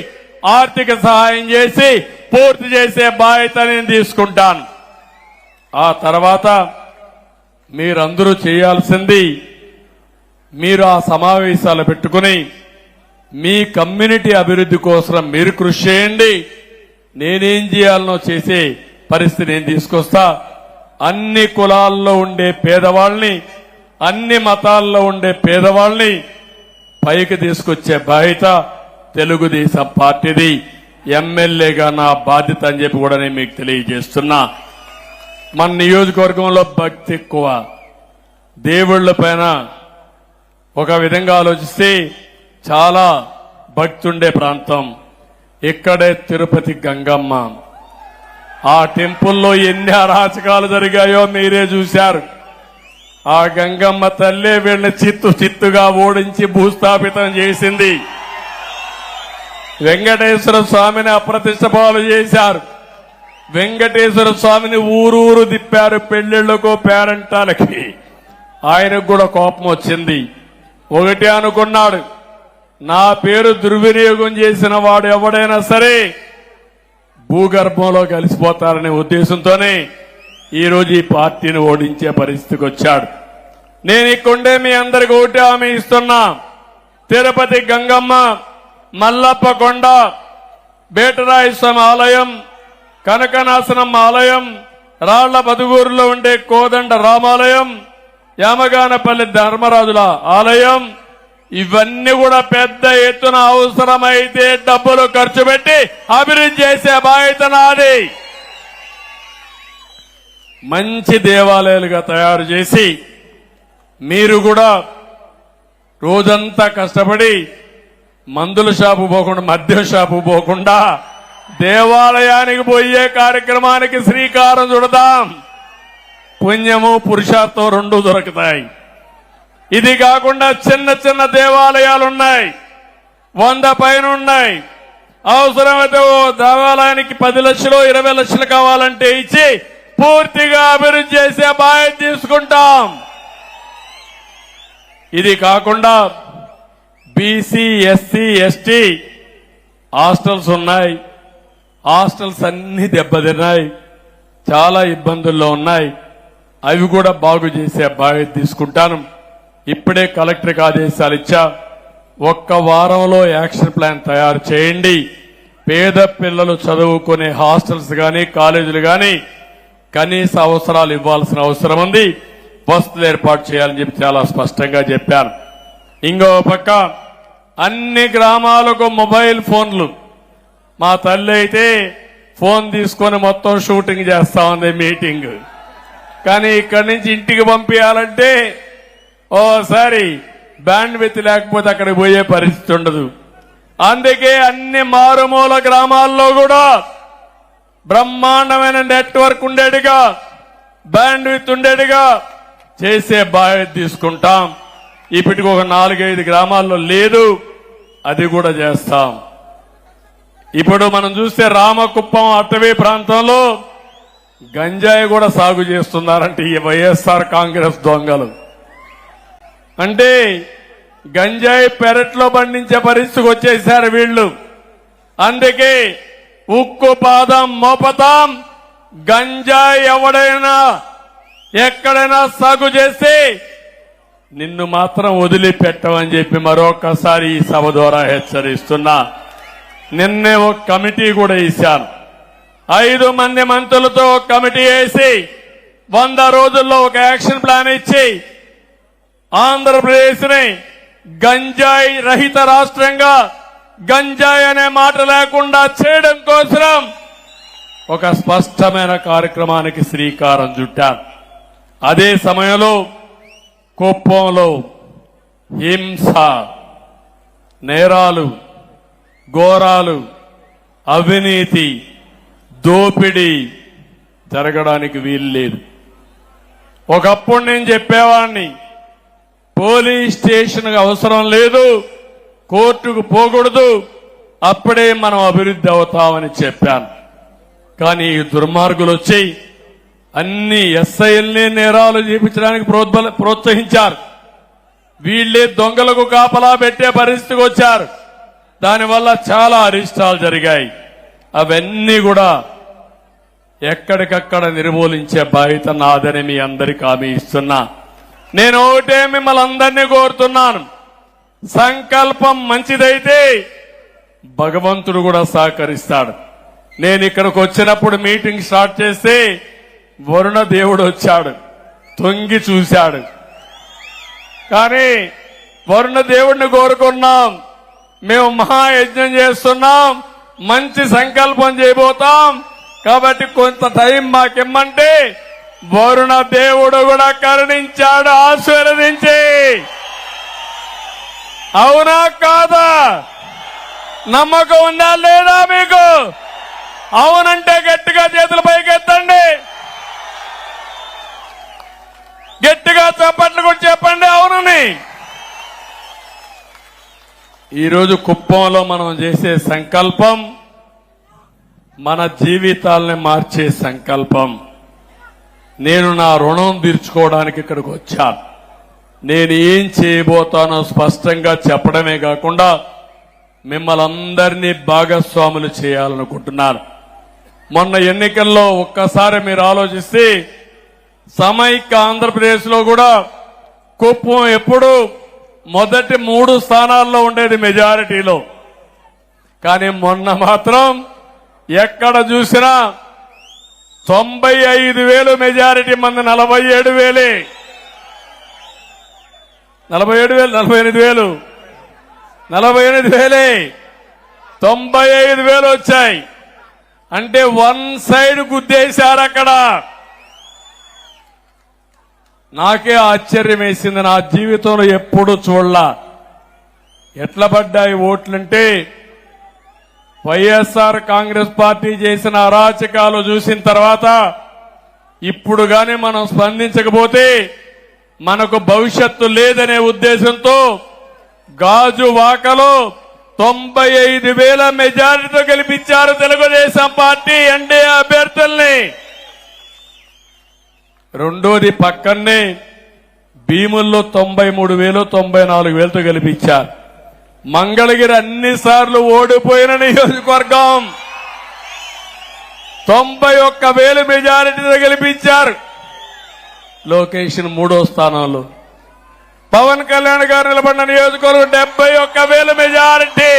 A: ఆర్థిక సహాయం చేసి పూర్తి చేసే బాధ్యత నేను తీసుకుంటాను. ఆ తర్వాత మీరందరూ చేయాల్సింది, మీరు ఆ సమావేశాలు పెట్టుకుని మీ కమ్యూనిటీ అభివృద్ధి కోసం మీరు కృషి చేయండి. నేనేం చేయాలనో చేసే పరిస్థితి నేను తీసుకొస్తా. అన్ని కులాల్లో ఉండే పేదవాళ్ళని, అన్ని మతాల్లో ఉండే పేదవాళ్ళని పైకి తీసుకొచ్చే బాధ్యత తెలుగుదేశం పార్టీది. ఎమ్మెల్యేగా నా బాధ్యత అని చెప్పి కూడా నేను మీకు తెలియజేస్తున్నా. మన నియోజకవర్గంలో భక్తి ఎక్కువ, దేవుళ్ల పైన ఒక విధంగా ఆలోచిస్తే చాలా భక్తి ఉండే ప్రాంతం. ఇక్కడే తిరుపతి గంగమ్మ, ఆ టెంపుల్లో ఎన్ని అరాచకాలు జరిగాయో మీరే చూశారు. ఆ గంగమ్మ తల్లే వీళ్ళని చిత్తుగా ఓడించి భూస్థాపితం చేసింది. వెంకటేశ్వర స్వామిని అప్రతిష్ట పాలు చేశారు. వెంకటేశ్వర స్వామిని ఊరూరు తిప్పారు పెళ్లిళ్లకు, పేరంటాలకి. ఆయనకు కూడా కోపం వచ్చింది. ఒకటి అనుకున్నాడు, నా పేరు దుర్వినియోగం చేసిన వాడు ఎవడైనా సరే భూగర్భంలో కలిసిపోతారనే ఉద్దేశంతోనే ఈరోజు ఈ పార్టీని ఓడించే పరిస్థితికి వచ్చాడు. నేను ఇక్కడే మీ అందరికి ఒకటి హామీ ఇస్తున్నా, తిరుపతి గంగమ్మ, మల్లప్ప కొండ, బేటరాయ స్వామి ఆలయం, కనకనాశనమ్మ ఆలయం, రాళ్ల బదుగూరులో ఉండే కోదండ రామాలయం, యామగానపల్లి ధర్మరాజుల ఆలయం, ఇవన్నీ కూడా పెద్ద ఎత్తున అవసరమైతే డబ్బులు ఖర్చు పెట్టి అభివృద్ధి చేసే బాధ్యత నాది. మంచి దేవాలయాలుగా తయారు చేసి మీరు కూడా రోజంతా కష్టపడి మందుల షాపు పోకుండా, మద్యం షాపు పోకుండా దేవాలయానికి పోయే కార్యక్రమానికి శ్రీకారం చుడదాం. పుణ్యము పురుషార్థం రెండు దొరుకుతాయి. ఇది కాకుండా చిన్న చిన్న దేవాలయాలున్నాయి, 100 పైన ఉన్నాయి. అవసరమైతే ఓ దేవాలయానికి 10 లక్షలు 20 లక్షలు కావాలంటే ఇచ్చి పూర్తిగా అభివృద్ధి చేసే బాధ్యత తీసుకుంటాం. ఇది కాకుండా బీసీ, ఎస్సీ, ఎస్టీ హాస్టల్స్ ఉన్నాయి. హాస్టల్స్ అన్ని దెబ్బతిన్నాయి, చాలా ఇబ్బందుల్లో ఉన్నాయి. అవి కూడా బాగు చేసే బాధ్యత తీసుకుంటాను. ఇప్పుడే కలెక్టర్కి ఆదేశాలు ఇచ్చా, ఒక్క వారంలో యాక్షన్ ప్లాన్ తయారు చేయండి. పేద పిల్లలు చదువుకునే హాస్టల్స్ గాని, కాలేజీలు గాని కనీస అవసరాలు ఇవ్వాల్సిన అవసరం ఉంది. వసతులు ఏర్పాటు చేయాలని చెప్పి చాలా స్పష్టంగా చెప్పాను. ఇంకో పక్క అన్ని గ్రామాలకు మొబైల్ ఫోన్లు. మా తల్లి అయితే ఫోన్ తీసుకొని మొత్తం షూటింగ్ చేస్తా ఉంది, మీటింగ్. కానీ ఇక్కడి నుంచి ఇంటికి పంపించాలంటే ఓసారి బ్యాండ్ విత్ లేకపోతే అక్కడికి పోయే పరిస్థితి ఉండదు. అందుకే అన్ని మారుమూల గ్రామాల్లో కూడా బ్రహ్మాండమైన నెట్వర్క్ ఉండేట్టుగా, బ్యాండ్ విత్ ఉండేట్టుగా చేసే బాధ్యత తీసుకుంటాం. ఇప్పటికి ఒక 4-5 గ్రామాల్లో లేదు, అది కూడా చేస్తాం. ఇప్పుడు మనం చూస్తే రామకుప్పం అటవీ ప్రాంతంలో గంజాయి కూడా సాగు చేస్తున్నారంటే ఈ వైఎస్ఆర్ కాంగ్రెస్ దొంగలు. అంటే గంజాయి పెరట్లో పండించే పరిస్థితికి వచ్చేశారు వీళ్లు. అందుకే ఉక్కు పాదం మోపతాం. గంజాయి ఎవడైనా ఎక్కడైనా సాగు చేస్తే నిన్ను మాత్రం వదిలిపెట్టమని చెప్పి మరొకసారి ఈ సభ ద్వారా హెచ్చరిస్తున్నా. నిన్నే ఒక కమిటీ కూడా ఇచ్చాను. 5 మంది మంత్రులతో ఒక కమిటీ వేసి 100 రోజుల్లో ఒక యాక్షన్ ప్లాన్ ఇచ్చి ఆంధ్రప్రదేశ్ ని గంజాయి రహిత రాష్ట్రంగా, గంజాయి అనే మాట లేకుండా చేయడం కోసం ఒక స్పష్టమైన కార్యక్రమానికి శ్రీకారం చుట్టాను. అదే సమయంలో కుప్పంలో హింస, నేరాలు, ఘోరాలు, అవినీతి, దోపిడీ జరగడానికి వీలు లేదు. ఒకప్పుడు నేను చెప్పేవాడిని, పోలీస్ స్టేషన్ అవసరం లేదు, కోర్టుకు పోకూడదు, అప్పుడే మనం అభివృద్ధి అవుతామని చెప్పాను. కానీ ఈ దుర్మార్గులు వచ్చి అన్ని ఎస్ఐల్ని నేరాలు చేపించడానికి ప్రోత్సహించారు. వీళ్లే దొంగలకు కాపలా పెట్టే పరిస్థితికి వచ్చారు. దానివల్ల చాలా అరిష్టాలు జరిగాయి. అవన్నీ కూడా ఎక్కడికక్కడ నిర్మూలించే బాధ్యత నాదని మీ అందరికీ హామీ ఇస్తున్నా. నేను ఒకటే మిమ్మల్ని అందరినీ కోరుతున్నాను, సంకల్పం మంచిదైతే భగవంతుడు కూడా సహకరిస్తాడు. నేను ఇక్కడికి వచ్చినప్పుడు మీటింగ్ స్టార్ట్ చేస్తే వరుణ దేవుడు వచ్చాడు, తొంగి చూశాడు. కానీ వరుణ దేవుడిని కోరుకున్నాం, మేము మహాయజ్ఞం చేస్తున్నాం, మంచి సంకల్పం చేయబోతాం, కాబట్టి కొంత టైం మాకిమ్మంటే వరుణ దేవుడు కూడా కరుణించాడు, ఆశీర్వదించి. అవునా కాదా? నమ్మకం ఉందా లేదా మీకు? అవునంటే గట్టిగా చేతుల పైకెత్తండి, గట్టిగా చప్పట్లు కూడా చెప్పండి అవునని. ఈరోజు కుప్పంలో మనం చేసే సంకల్పం మన జీవితాలని మార్చే సంకల్పం. నేను నా రుణం తీర్చుకోవడానికి ఇక్కడికి వచ్చాను. నేను ఏం చేయబోతానో స్పష్టంగా చెప్పడమే కాకుండా మిమ్మల్ని అందరినీ భాగస్వాములు చేయాలనుకుంటున్నాను. మొన్న ఎన్నికల్లో ఒక్కసారి మీరు ఆలోచిస్తే సమైక్య ఆంధ్రప్రదేశ్ లో కూడా కుప్పం ఎప్పుడు మొదటి 3 స్థానాల్లో ఉండేది మెజారిటీలో. కానీ మొన్న మాత్రం ఎక్కడ చూసినా 95,000 మెజారిటీ మంది, 47,000 48,000 95,000 వచ్చాయి. అంటే 1 సైడ్ గుద్దేశారు అక్కడ. నాకే ఆశ్చర్యం వేసింది, నా జీవితంలో ఎప్పుడు చూడలా. ఎట్లా పడ్డాయి ఓట్లంటే వైఎస్ఆర్ కాంగ్రెస్ పార్టీ చేసిన అరాచకాలు చూసిన తర్వాత ఇప్పుడు గాని మనం స్పందించకపోతే మనకు భవిష్యత్తు లేదనే ఉద్దేశంతో గాజువాకలో 95,000 మెజారిటీతో గెలిపించారు తెలుగుదేశం పార్టీ ఎన్డీఏ అభ్యర్థుల్ని. రెండోది పక్కనే భీముల్లో 93,000 94,000తో గెలిపించారు. మంగళగిరి అన్నిసార్లు ఓడిపోయిన నియోజకవర్గం 91,000 మెజారిటీతో గెలిపించారు. లొకేషన్ 3వ స్థానంలో. పవన్ కళ్యాణ్ గారు నిలబడిన నియోజకవర్గం 71,000 మెజారిటీ.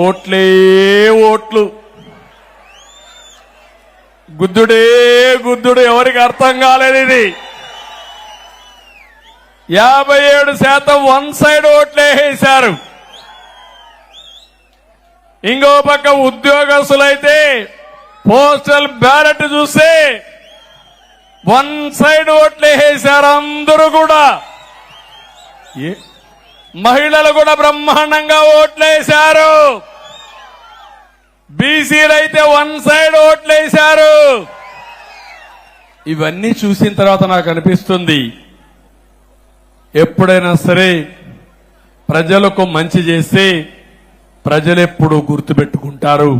A: ఓట్లే ఓట్లు, గుద్దుడే గుద్దుడు, ఎవరికి అర్థం కాలేదు ఇది. 57% 1 సైడ్ ఓట్లే వేశారు. ఇంకో పక్క ఉద్యోగస్తులైతే పోస్టల్ బ్యాలెట్ చూస్తే 1 సైడ్ ఓట్లే వేశారు అందరూ కూడా. మహిళలు కూడా బ్రహ్మాండంగా ఓట్లేశారు. బీసీలు అయితే 1 సైడ్ ఓట్లేశారు. ఇవన్నీ చూసిన తర్వాత నాకు అనిపిస్తుంది, ఎప్పుడైనా సరే ప్రజలకు మంచి చేస్తే ప్రజలెప్పుడు గుర్తుపెట్టుకుంటారు.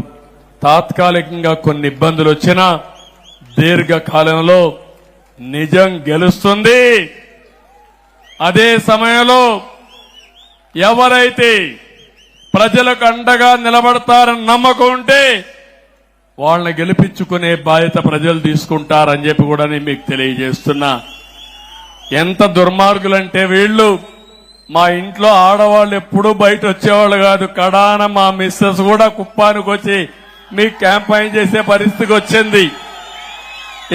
A: తాత్కాలికంగా కొన్ని ఇబ్బందులు వచ్చినా దీర్ఘకాలంలో నిజం గెలుస్తుంది. అదే సమయంలో ఎవరైతే ప్రజలకు అండగా నిలబడతారని నమ్మకం ఉంటే వాళ్ళని గెలిపించుకునే బాధ్యత ప్రజలు తీసుకుంటారని చెప్పి కూడా నేను మీకు తెలియజేస్తున్నా. ఎంత దుర్మార్గులంటే వీళ్ళు, మా ఇంట్లో ఆడవాళ్ళు ఎప్పుడూ బయట వచ్చేవాళ్ళు కాదు, కడాన మా మిస్సెస్ కూడా కుప్పానికి వచ్చి మీకు క్యాంపైన్ చేసే పరిస్థితికి వచ్చింది.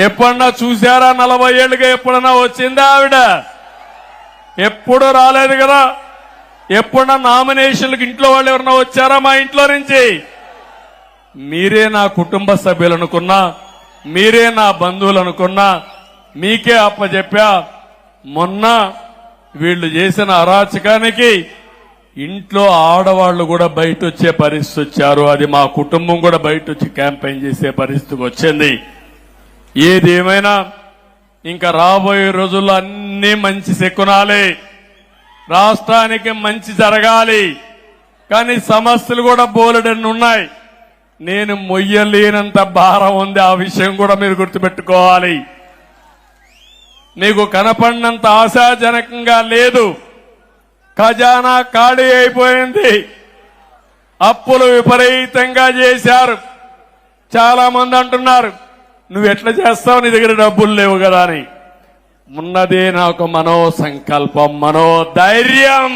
A: ఎప్పుడన్నా చూశారా? 40 ఏళ్ళుగా ఎప్పుడన్నా వచ్చిందా ఆవిడ? ఎప్పుడు రాలేదు కదా. ఎప్పుడన్నా నామినేషన్లకు ఇంట్లో వాళ్ళు ఎవరన్నా వచ్చారా మా ఇంట్లో నుంచి? మీరే నా కుటుంబ సభ్యులు అనుకున్నా, మీరే నా బంధువులు అనుకున్నా, మీకే అప్పచెప్పా. మొన్న వీళ్ళు చేసిన అరాచకానికి ఇంట్లో ఆడవాళ్లు కూడా బయట వచ్చే పరిస్థితి వచ్చారు. అది మా కుటుంబం కూడా బయట వచ్చి క్యాంపెయిన్ చేసే పరిస్థితికి వచ్చింది. ఏది ఏమైనా ఇంకా రాబోయే రోజుల్లో అన్ని మంచి శకునాలే, రాష్ట్రానికి మంచి జరగాలి. కానీ సమస్యలు కూడా బోలెడన్ని ఉన్నాయి. నేను మొయ్యలేనంత భారం ఉంది, ఆ విషయం కూడా మీరు గుర్తుపెట్టుకోవాలి. మీకు కనపడినంత ఆశాజనకంగా లేదు. ఖజానా ఖాళీ అయిపోయింది. అప్పులు విపరీతంగా చేశారు. చాలా మంది అంటున్నారు, నువ్వు ఎట్లా చేస్తావు, నీ దగ్గర డబ్బులు లేవు కదా అని. ఉన్నదే నాకు మనో సంకల్పం, మనోధైర్యం.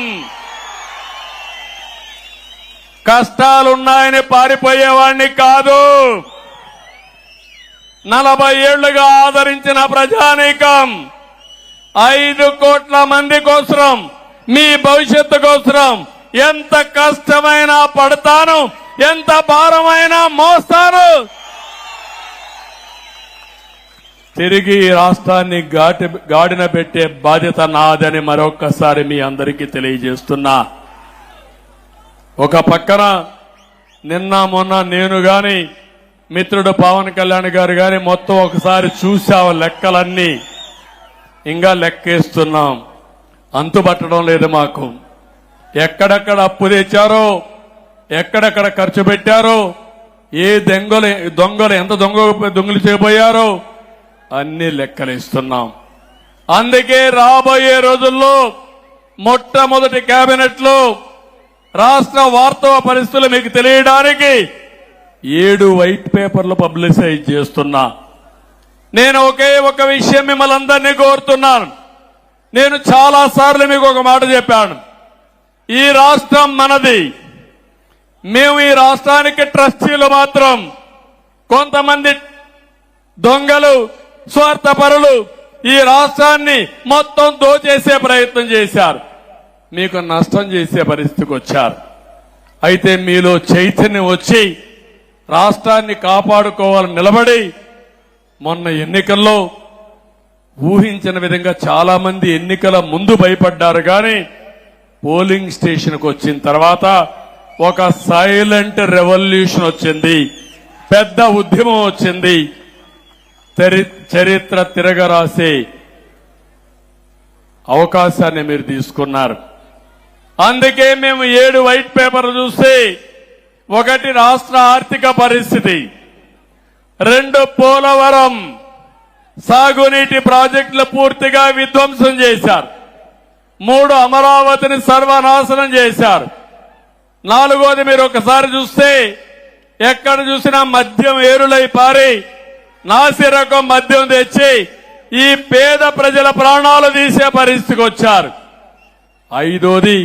A: కష్టాలున్నాయని పారిపోయేవాణ్ణి కాదు. 40 ఏళ్లుగా ఆదరించిన ప్రజానీకం 5 కోట్ల మంది కోసం, మీ భవిష్యత్తు కోసం ఎంత కష్టమైనా పడతాను, ఎంత భారమైనా మోస్తాను. తిరిగి ఈ రాష్ట్రాన్ని గాడిన పెట్టే బాధ్యత నాదని మరొక్కసారి మీ అందరికీ తెలియజేస్తున్నా. ఒక పక్కన నిన్న మొన్న నేను గాని, మిత్రుడు పవన్ కళ్యాణ్ గారు గాని మొత్తం ఒకసారి చూసావు లెక్కలన్నీ. ఇంకా లెక్కేస్తున్నాం, అంతుపట్టడం లేదు మాకు. ఎక్కడెక్కడ అప్పు తెచ్చారో, ఎక్కడెక్కడ ఖర్చు పెట్టారో, ఏ దొంగలు ఎంత దొంగలు చేయబోయారో అన్ని లెక్కలిస్తున్నాం. అందుకే రాబోయే రోజుల్లో మొట్టమొదటి కేబినెట్ లో రాష్ట్ర వాస్తవ పరిస్థితులు మీకు తెలియడానికి 7 వైట్ పేపర్లు పబ్లిసైజ్ చేస్తున్నా. నేను ఒకే ఒక విషయం మిమ్మల్ని అందరినీ కోరుతున్నాను. నేను చాలా సార్లు మీకు ఒక మాట చెప్పాను, ఈ రాష్ట్రం మనది. మేము ఈ రాష్ట్రానికి ట్రస్టీలు మాత్రం. కొంతమంది దొంగలు, స్వార్థపరులు ఈ రాష్ట్రాన్ని మొత్తం దోచేసే ప్రయత్నం చేశారు, మీకు నష్టం చేసే పరిస్థితికి వచ్చారు. అయితే మీలో చైతన్యం వచ్చి రాష్ట్రాన్ని కాపాడుకోవాలని నిలబడి, మొన్న ఎన్నికల్లో ఊహించిన విధంగా చాలా మంది ఎన్నికల ముందు భయపడ్డారు. కానీ పోలింగ్ స్టేషన్కు వచ్చిన తర్వాత ఒక సైలెంట్ రెవల్యూషన్ వచ్చింది, పెద్ద ఉద్యమం వచ్చింది. చరిత్ర తిరగరాసే అవకాశాన్ని మీరు తీసుకున్నారు. అందుకే మేము 7 వైట్ పేపర్లు చూస్తే, 1 రాష్ట్ర ఆర్థిక పరిస్థితి, 2 పోలవరం సాగునీటి ప్రాజెక్టులు పూర్తిగా విధ్వంసం చేశారు, 3 అమరావతిని సర్వనాశనం చేశారు, 4వది మీరు ఒకసారి చూస్తే ఎక్కడ చూసినా మద్యం ఏరులై పారి నాసిరకం మద్యం తెచ్చి ఈ పేద ప్రజల ప్రాణాలు తీసే పరిస్థితికి వచ్చారు. 5వది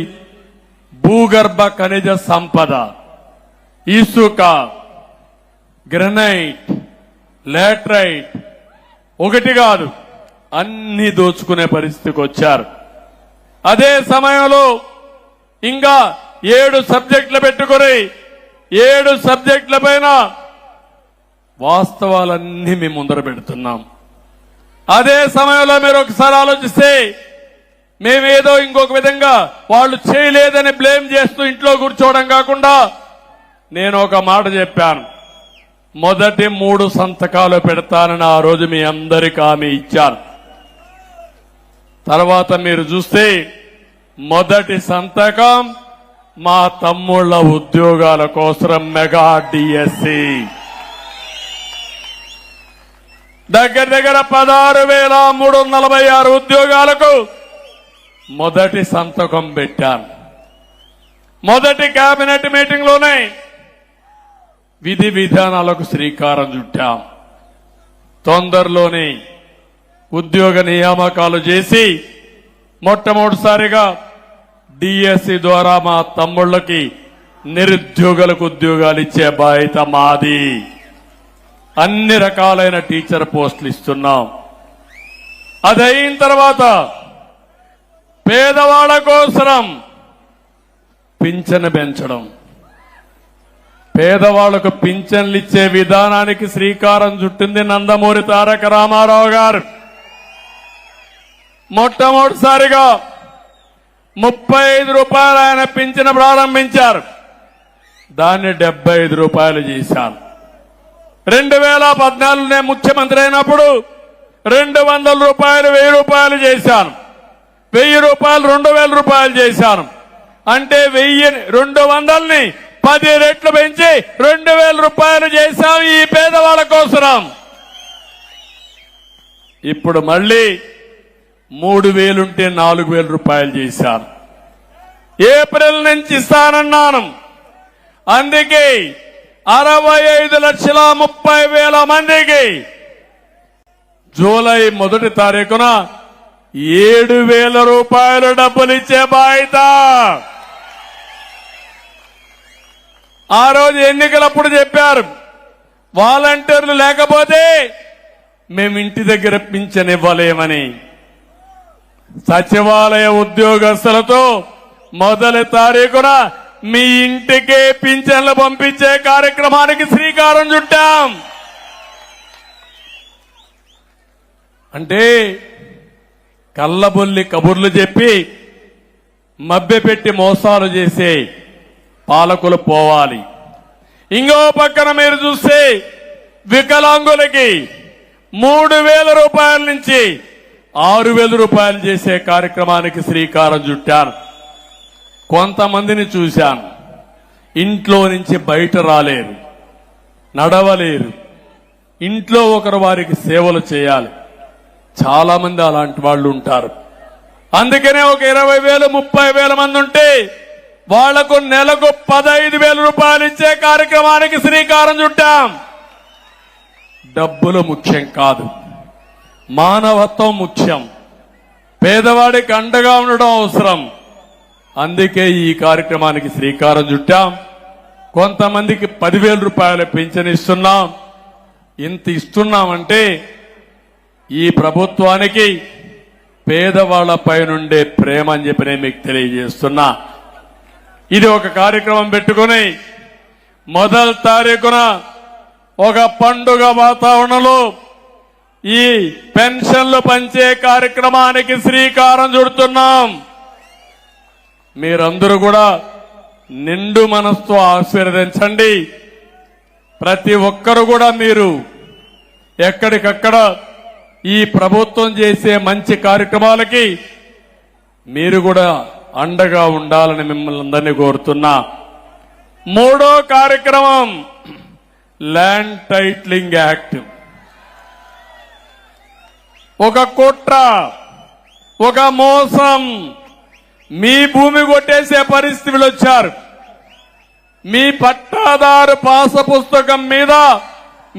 A: భూగర్భ ఖనిజ సంపద, ఇసుక, గ్రనైట్, లాటరైట్, ఒకటి కాదు అన్ని దోచుకునే పరిస్థితికి వచ్చారు. అదే సమయంలో ఇంకా 7 సబ్జెక్టులు పెట్టుకుని 7 సబ్జెక్టుల పైన వాస్తవాలన్నీ మేము ముందర పెడుతున్నాం. అదే సమయంలో మీరు ఒకసారి ఆలోచిస్తే, మేమేదో ఇంకొక విధంగా వాళ్ళు చేయలేదని బ్లేమ్ చేస్తూ ఇంట్లో కూర్చోవడం కాకుండా, నేను ఒక మాట చెప్పాను, మొదటి 3 సంతకాలు పెడతానని ఆ రోజు మీ అందరికీ హామీ ఇచ్చాను. తర్వాత మీరు చూస్తే మొదటి సంతకం మా తమ్ముళ్ల ఉద్యోగాల కోసం మెగా డిఎస్సి, దగ్గర 16,346 ఉద్యోగాలకు మొదటి సంతకం పెట్టాను. మొదటి కేబినెట్ మీటింగ్ లోనే విధి విధానాలకు శ్రీకారం చుట్టాం. తొందరలోనే ఉద్యోగ నియామకాలు చేసి మొట్టమొదటిసారిగా డిఎస్సి ద్వారా మా తమ్ముళ్ళకి నిరుద్యోగులకు ఉద్యోగాలు ఇచ్చే బాధ్యత మాది. అన్ని రకాలైన టీచర్ పోస్టులు ఇస్తున్నాం. అదైన తర్వాత పేదవాళ్ల కోసం పింఛను పెంచడం, పేదవాళ్లకు పింఛన్లు ఇచ్చే విధానానికి శ్రీకారం చుట్టింది నందమూరి తారక రామారావు గారు. మొట్టమొదటిసారిగా 35 రూపాయలు ఆయన పింఛను ప్రారంభించారు. దాన్ని 75 రూపాయలు చేశాను. 2014 నేను ముఖ్యమంత్రి అయినప్పుడు 200 రూపాయలు 1000 రూపాయలు చేశాను. 1000 రూపాయలు 2000 రూపాయలు చేశాను. అంటే 200ని 10 రెట్లు పెంచి 2000 రూపాయలు చేశాం ఈ పేదవాళ్ల కోసం. ఇప్పుడు మళ్ళీ 3000 ఉంటే 4000 రూపాయలు చేశాను. ఏప్రిల్ నుంచి ఇస్తానన్నాను. అందుకే 65,30,000 మందికి జూలై 1 తారీఖున 7,000 రూపాయలు డబ్బులు ఇచ్చే బాధ్యత. ఆ రోజు ఎన్నికలప్పుడు చెప్పారు, వాలంటీర్లు లేకపోతే మేము ఇంటి దగ్గర పింఛన్ ఇవ్వలేమని. సచివాలయ ఉద్యోగస్తులతో 1 తారీఖున మీ ఇంటికే పింఛన్లు పంపించే కార్యక్రమానికి శ్రీకారం చుట్టాం. అంటే కళ్ళబొల్లి కబుర్లు చెప్పి మభ్యపెట్టి మోసాలు చేసే పాలకులు పోవాలి. ఇంకో పక్కన మీరు చూస్తే వికలాంగులకి 3,000 రూపాయల నుంచి 6,000 రూపాయలు చేసే కార్యక్రమానికి శ్రీకారం చుట్టాను. కొంతమందిని చూశాను, ఇంట్లో నుంచి బయట రాలేరు, నడవలేరు, ఇంట్లో ఒకరు వారికి సేవలు చేయాలి. చాలా మంది అలాంటి వాళ్ళు ఉంటారు. అందుకనే ఒక 20,000 30,000 మంది ఉంటే వాళ్లకు నెలకు 15,000 రూపాయలు ఇచ్చే కార్యక్రమానికి శ్రీకారం చుట్టాం. డబ్బులు ముఖ్యం కాదు, మానవత్వం ముఖ్యం. పేదవాడికి అండగా ఉండడం అవసరం. అందుకే ఈ కార్యక్రమానికి శ్రీకారం చుట్టాం. కొంతమందికి 10,000 రూపాయల పింఛన్ ఇస్తున్నాం. ఇంత ఇస్తున్నామంటే ఈ ప్రభుత్వానికి పేదవాళ్లపై నుండే ప్రేమ అని చెప్పి నేను మీకు తెలియజేస్తున్నా. ఇది ఒక కార్యక్రమం పెట్టుకుని 1 తారీఖున ఒక పండుగ వాతావరణంలో ఈ పెన్షన్లు పంచే కార్యక్రమానికి శ్రీకారం చుడుతున్నాం. మీరందరూ కూడా నిండు మనసుతో ఆశీర్వదించండి. ప్రతి ఒక్కరు కూడా మీరు ఎక్కడికక్కడ ఈ ప్రభుత్వం చేసే మంచి కార్యక్రమాలకి మీరు కూడా అండగా ఉండాలని మిమ్మల్ని అందరినీ కోరుతున్నా. 3వ కార్యక్రమం ల్యాండ్ టైటిలింగ్ యాక్ట్. ఒక కుట్ర, ఒక మోసం, మీ భూమి కొట్టేసే పరిస్థితులు వచ్చారు. మీ పట్టాదారు పాస పుస్తకం మీద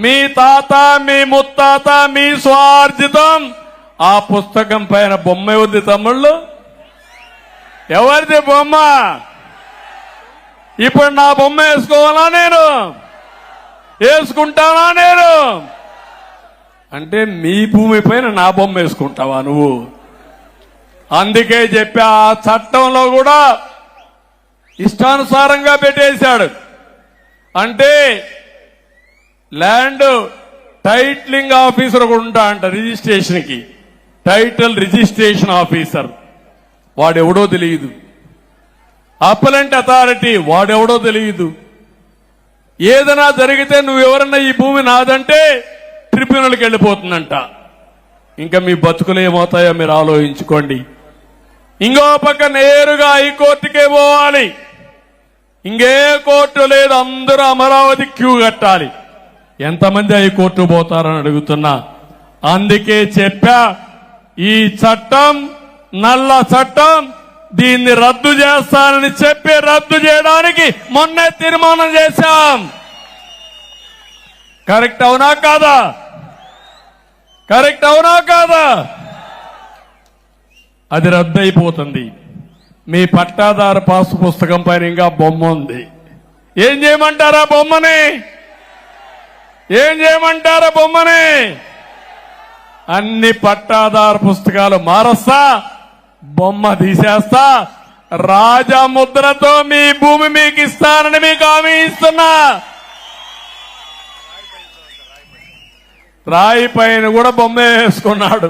A: మీ తాత మీ ముత్తాత మీ స్వార్జితం ఆ పుస్తకం పైన బొమ్మ ఉంది. తమ్ముళ్ళు, ఎవరిది బొమ్మ? ఇప్పుడు నా బొమ్మ వేసుకోవాలా? నేను వేసుకుంటానా? నేను అంటే మీ భూమి పైన నా బొమ్మ వేసుకుంటావా నువ్వు? అందుకే చెప్పా, ఆ చట్టంలో కూడా ఇష్టానుసారంగా పెట్టేశాడు. అంటే ల్యాండ్ టైటిలింగ్ ఆఫీసర్ ఒకడు ఉంటా అంట రిజిస్ట్రేషన్ కి, టైటిల్ రిజిస్ట్రేషన్ ఆఫీసర్. వాడెవడో తెలియదు. అప్పలెంట్ అథారిటీ వాడెవడో తెలియదు. ఏదైనా జరిగితే నువ్వెవరన్నా ఈ భూమి నాదంటే ట్రిబ్యునల్కి వెళ్ళిపోతుందంట. ఇంకా మీ బతుకులు ఏమవుతాయో మీరు ఆలోచించుకోండి. ఇంకో పక్క నేరుగా హైకోర్టుకే పోవాలి. ఇంకే కోర్టు లేదు, అందరూ అమరావతి క్యూ కట్టాలి. ఎంతమంది హైకోర్టు పోతారని అడుగుతున్నా. అందుకే చెప్పా, ఈ చట్టం నల్ల చట్టం, దీన్ని రద్దు చేస్తానని చెప్పి రద్దు చేయడానికి మొన్నే తీర్మానం చేశాం. కరెక్ట్ అవునా కాదా? కరెక్ట్ అవునా కాదా? అది రద్దయిపోతుంది. మీ పట్టాదారు పాసు పుస్తకం పైన ఇంకా బొమ్మ ఉంది. ఏం చేయమంటారా బొమ్మని? ఏం చేయమంటారా బొమ్మని? అన్ని పట్టాదారు పుస్తకాలు మారస్తా, బొమ్మ తీసేస్తా, రాజముద్రతో మీ భూమి మీకు ఇస్తానని మీకు హామీ ఇస్తున్నా. రాయి పైన కూడా బొమ్మ వేసుకున్నాడు.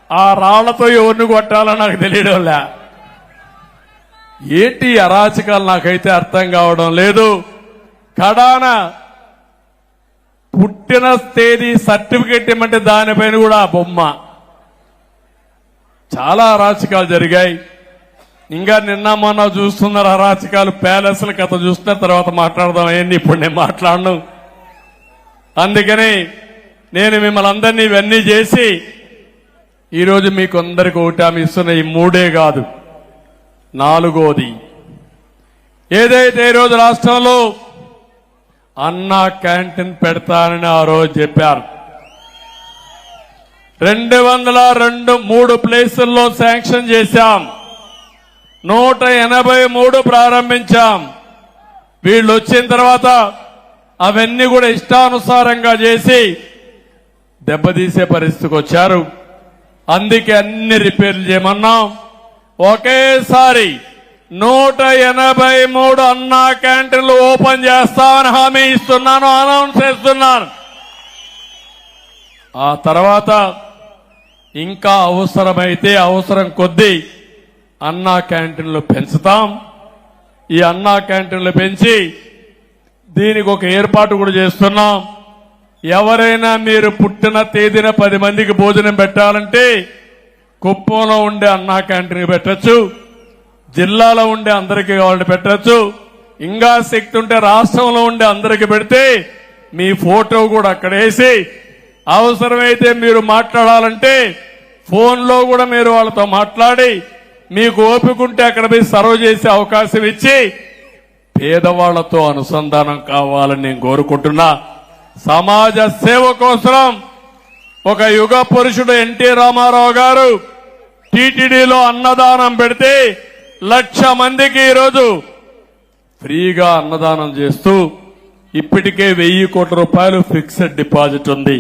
A: ఆ రాళ్లతో ఎవరిని కొట్టాలో నాకు తెలియడంలే. ఏంటి అరాచకాలు నాకైతే అర్థం కావడం లేదు. కడాన పుట్టిన తేదీ సర్టిఫికెట్ ఇమ్మంటే దానిపైన కూడా బొమ్మ. చాలా అరాచకాలు జరిగాయి. ఇంకా నిన్న మొన్న చూస్తున్నారు అరాచకాలు, ప్యాలెస్ల కథ చూస్తున్న తర్వాత మాట్లాడదాం. అవన్నీ ఇప్పుడు నేను మాట్లాడను. అందుకని నేను మిమ్మల్ని అందరినీ ఇవన్నీ చేసి ఈరోజు మీకు అందరికి ఒకటి ఇస్తున్న ఈ మూడే కాదు, నాలుగోది ఏదైతే ఈరోజు రాష్ట్రంలో అన్నా క్యాంటీన్ పెడతానని ఆ రోజు చెప్పారు. 203 ప్లేసుల్లో శాంక్షన్ చేశాం, 183 ప్రారంభించాం. వీళ్ళు వచ్చిన తర్వాత అవన్నీ కూడా ఇష్టానుసారంగా చేసి దెబ్బతీసే పరిస్థితికి వచ్చారు. అందుకే అన్ని రిపేర్లు చేయమన్నాం. ఒకేసారి 183 అన్నా క్యాంటీన్లు ఓపెన్ చేస్తామని హామీ ఇస్తున్నాను, అనౌన్స్ చేస్తున్నాను. ఆ తర్వాత ఇంకా అవసరమైతే అవసరం కొద్దీ అన్నా క్యాంటీన్లు పెంచుతాం. ఈ అన్నా క్యాంటీన్లు పెంచి దీనికి ఒక ఏర్పాటు కూడా చేస్తున్నాం. ఎవరైనా మీరు పుట్టిన తేదీన 10 మందికి భోజనం పెట్టాలంటే కుప్పంలో ఉండే అన్నా క్యాంటీన్ పెట్టచ్చు, జిల్లాలో ఉండే అందరికీ కావాలంటే పెట్టచ్చు. ఇంకా శక్తి ఉంటే రాష్ట్రంలో ఉండే అందరికీ పెడితే మీ ఫోటో కూడా అక్కడ వేసి అవసరమైతే మీరు మాట్లాడాలంటే ఫోన్లో కూడా మీరు వాళ్ళతో మాట్లాడి మీకు ఓపికంటే అక్కడ పోయి సర్వ్ చేసే అవకాశం ఇచ్చి పేదవాళ్లతో అనుసంధానం కావాలని నేను కోరుకుంటున్నా. సమాజ సేవ కోసం ఒక యుగ పురుషుడు ఎన్టీ రామారావు గారు టీటీడీలో అన్నదానం పెడితే 1,00,000 మందికి ఈరోజు ఫ్రీగా అన్నదానం చేస్తూ ఇప్పటికే 1,000 కోట్ల రూపాయలు ఫిక్స్డ్ డిపాజిట్ ఉంది.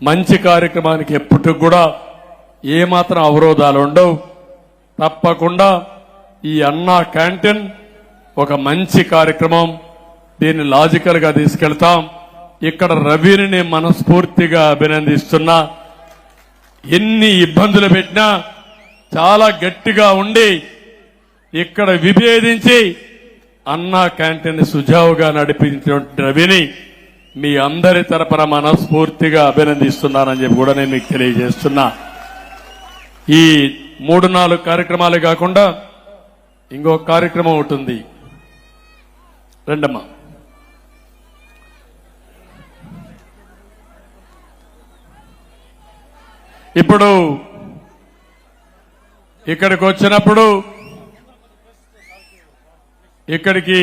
A: మంచి కార్యక్రమానికి ఎప్పటికి కూడా ఏమాత్రం అవరోధాలు ఉండవు. తప్పకుండా ఈ అన్నా క్యాంటీన్ ఒక మంచి కార్యక్రమం. దీన్ని లాజికల్ గా తీసుకెళ్తాం. ఇక్కడ రవిని నేను మనస్ఫూర్తిగా అభినందిస్తున్నా. ఎన్ని ఇబ్బందులు పెట్టినా చాలా గట్టిగా ఉండి ఇక్కడ విభేదించి అన్నా క్యాంటీన్ సుజావుగా నడిపించిన రవిని మీ అందరి తరపున మనస్ఫూర్తిగా అభినందిస్తున్నానని చెప్పి కూడా నేను మీకు తెలియజేస్తున్నా. ఈ 3-4 కార్యక్రమాలు కాకుండా ఇంకో కార్యక్రమం ఉంటుంది. రండమ్మా. ఇప్పుడు ఇక్కడికి వచ్చినప్పుడు ఇక్కడికి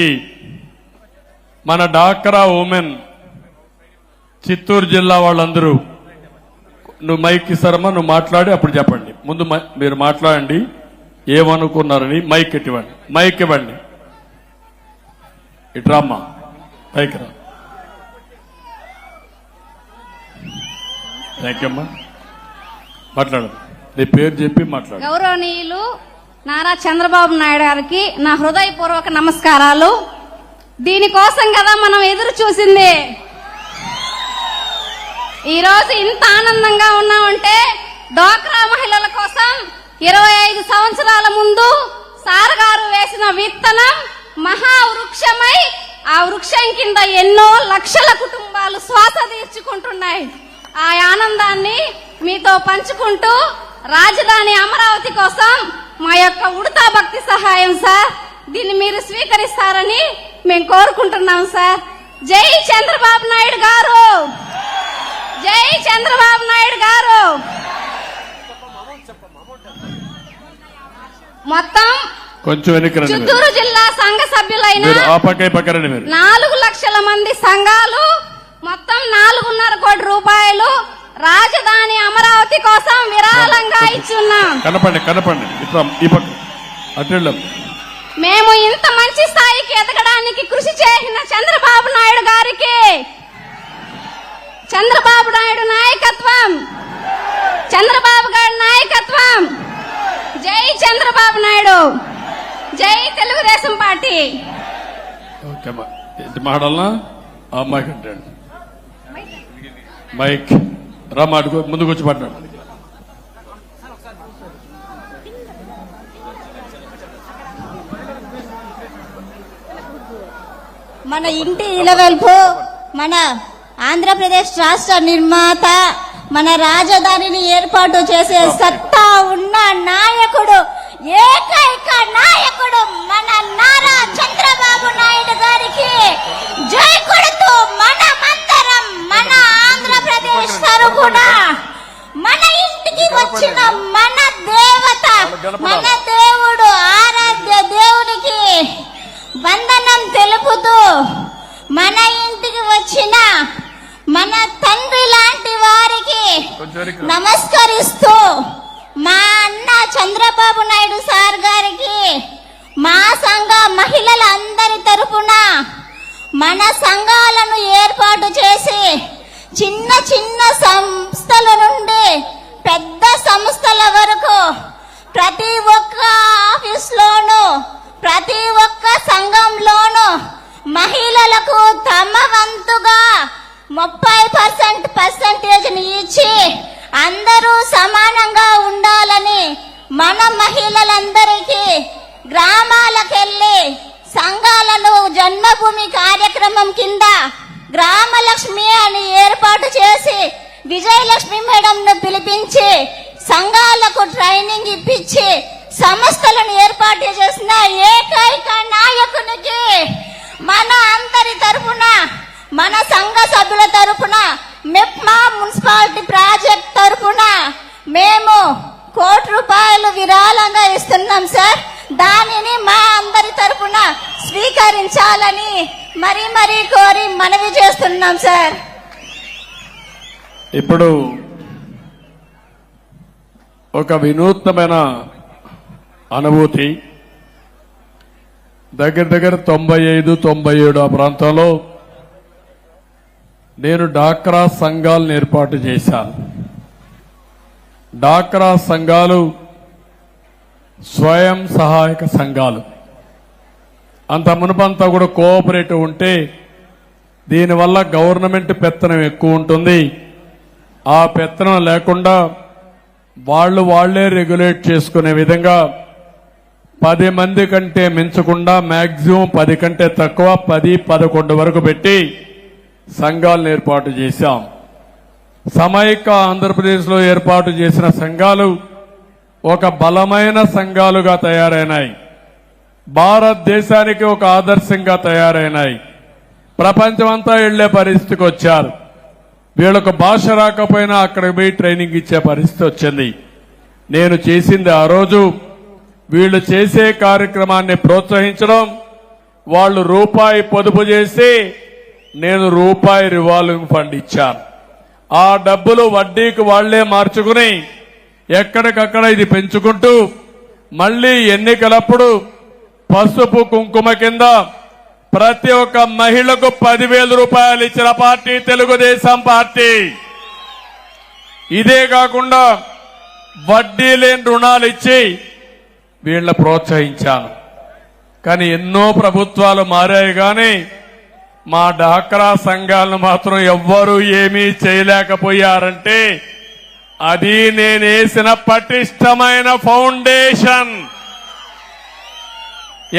A: మన డాక్రా ఉమెన్ చిత్తూరు జిల్లా వాళ్ళందరూ, నువ్వు మైక్ ఇస్తారమ్మా, నువ్వు మాట్లాడి అప్పుడు చెప్పండి. ముందు మీరు మాట్లాడండి ఏమనుకున్నారని. మైక్ ఇవ్వండి, మైక్ ఇవ్వండి. ఇట్రామ్మా, మైక్ రా. థ్యాంక్ యూ అమ్మా. మాట్లాడండి, నీ పేరు చెప్పి మాట్లాడు.
B: గౌరవనీయులు నారా చంద్రబాబు నాయుడు గారికి నా హృదయపూర్వక నమస్కారాలు. దీనికోసం కదా మనం ఎదురు చూసింది. ఈరోజు ఇంత ఆనందంగా ఉన్నామంటే డ్వాక్రా మహిళల కోసం 25 సంవత్సరాల ముందు సార్ గారు వేసిన విత్తనం మహావృక్షమై ఆ వృక్షం కింద ఎన్నో లక్షల కుటుంబాలు శ్వాస తీర్చుకుంటున్నాయి. ఆ ఆనందాన్ని మీతో పంచుకుంటూ రాజధాని అమరావతి కోసం మా యొక్క ఉడతా భక్తి సహాయం సార్, దీన్ని మీరు స్వీకరిస్తారని మేము కోరుకుంటున్నాం సార్. జై చంద్రబాబు నాయుడు గారు, జై చంద్రబాబు నాయుడు గారు. మొత్తం
A: కొంచెం
B: చిత్తూరు జిల్లా సంఘ సభ్యులైన
A: 4 లక్షల మంది
B: సంఘాలు మొత్తం 4.5 కోట్ల రూపాయలు రాజధాని అమరావతి కోసం విరాళంగా ఇచ్చున్నాం.
A: కనపండి ఇట్లా ఈ పక్క అటు.
B: మేము ఇంత మంచి స్థాయికి ఎదగడానికి కృషి చేసిన చంద్రబాబు నాయుడు గారికి, చంద్రబాబు నాయుడు నాయకత్వం, చంద్రబాబు గారి నాయకత్వం, జై చంద్రబాబు నాయుడు, జై తెలుగుదేశం పార్టీ.
A: మాడాలనా అమ్మాయికి అంటే మైక్ రామాడుకో ముందుకు వచ్చి మాట్లాడు.
C: మన ఇంటి ఇలవెల్పు, మన ఆంధ్రప్రదేశ్ రాష్ట్ర నిర్మాత, మన రాజధానిని ఏర్పాటు చేసే సత్తా ఉన్న నాయకుడు, ఏకైక నాయకుడు మన నారా చంద్రబాబు నాయుడు గారికి జై కొడుతూ మనమందరం మన ఆంధ్రప్రదేశ్ తరపున మన ఇంటికి వచ్చిన మన దేవత, మన దేవుడు, ఆరాధ్య దేవునికి వందనం తెలుపుతూ, మన ఇంటికి వచ్చిన మన తండ్రి లాంటి వారికి నమస్కరిస్తూ, మా అన్న చంద్రబాబు నాయుడు సార్ గారికి మా సంఘ మహిళలందరి తరపున మన సంఘాలను ఏర్పాటు చేసి చిన్న చిన్న సంస్థల నుండి పెద్ద సంస్థల వరకు ప్రతి ఒక్క ఆఫీస్లోనూ, ప్రతి ఒక్క సంఘంలోనూ మహిళలకు తమ వంతుగా 30% ఇచ్చి అందరూ సమానంగా ఉండాలని మన మహిళలందరికీ గ్రామాలకెళ్లి సంఘాలను జన్మభూమి కార్యక్రమం కింద గ్రామలక్ష్మి అని ఏర్పాటు చేసి విజయలక్ష్మి మేడంను పిలిపించి సంఘాలకు ట్రైనింగ్ ఇప్పించి సంస్థలను ఏర్పాటు చేసిన ఏకైక నాయకునికి మన అందరి తరపున, మన సంఘ సభ్యుల తరపున, మెప్మా మున్సిపాలిటీ ప్రాజెక్ట్ తరపున మేము 1 కోటి రూపాయలు విరాళంగా ఇస్తున్నాం సార్. దానిని మా అందరి తరపున స్వీకరించాలని మరీ కోరి మనవి చేస్తున్నాం సార్.
A: ఇప్పుడు ఒక వినూత్నమైన అనుభూతి. దగ్గర 95-97 ఆ ప్రాంతంలో నేను డాక్రా సంఘాలను ఏర్పాటు చేశాను. డాక్రా సంఘాలు స్వయం సహాయక సంఘాలు. అంత మునుపంతా కూడా కోఆపరేటివ్ ఉంటే దీనివల్ల గవర్నమెంట్ పెత్తనం ఎక్కువ ఉంటుంది. ఆ పెత్తనం లేకుండా వాళ్లే రెగ్యులేట్ చేసుకునే విధంగా 10 మంది కంటే మించకుండా మాక్సిమం 10 కంటే తక్కువ 10-11 వరకు పెట్టి సంఘాలను ఏర్పాటు చేశాం. సమైక్య ఆంధ్రప్రదేశ్లో ఏర్పాటు చేసిన సంఘాలు ఒక బలమైన సంఘాలుగా తయారైనాయి. భారతదేశానికి ఒక ఆదర్శంగా తయారైనాయి. ప్రపంచమంతా వెళ్లే పరిస్థితికి వచ్చారు. వీళ్ళకు భాష రాకపోయినా అక్కడికి పోయి ట్రైనింగ్ ఇచ్చే పరిస్థితి వచ్చింది. నేను చేసింది ఆ రోజు వీళ్ళు చేసే కార్యక్రమాన్ని ప్రోత్సహించడం. వాళ్ళు రూపాయి పొదుపు చేసి నేను రూపాయి రివాల్వింగ్ ఫండ్ ఇచ్చాను. ఆ డబ్బులు వడ్డీకి వాళ్లే మార్చుకుని ఎక్కడికక్కడ ఇది పెంచుకుంటూ మళ్లీ ఎన్నికలప్పుడు పసుపు కుంకుమ కింద ప్రతి ఒక్క మహిళకు 10,000 రూపాయలు ఇచ్చిన పార్టీ తెలుగుదేశం పార్టీ. ఇదే కాకుండా వడ్డీ లేని రుణాలు ఇచ్చి వీళ్ళని ప్రోత్సహించాను. కానీ ఎన్నో ప్రభుత్వాలు మారాయి కానీ మా డాక్రా సంఘాలను మాత్రం ఎవ్వరూ ఏమీ చేయలేకపోయారంటే అది నేనేసిన పటిష్టమైన ఫౌండేషన్.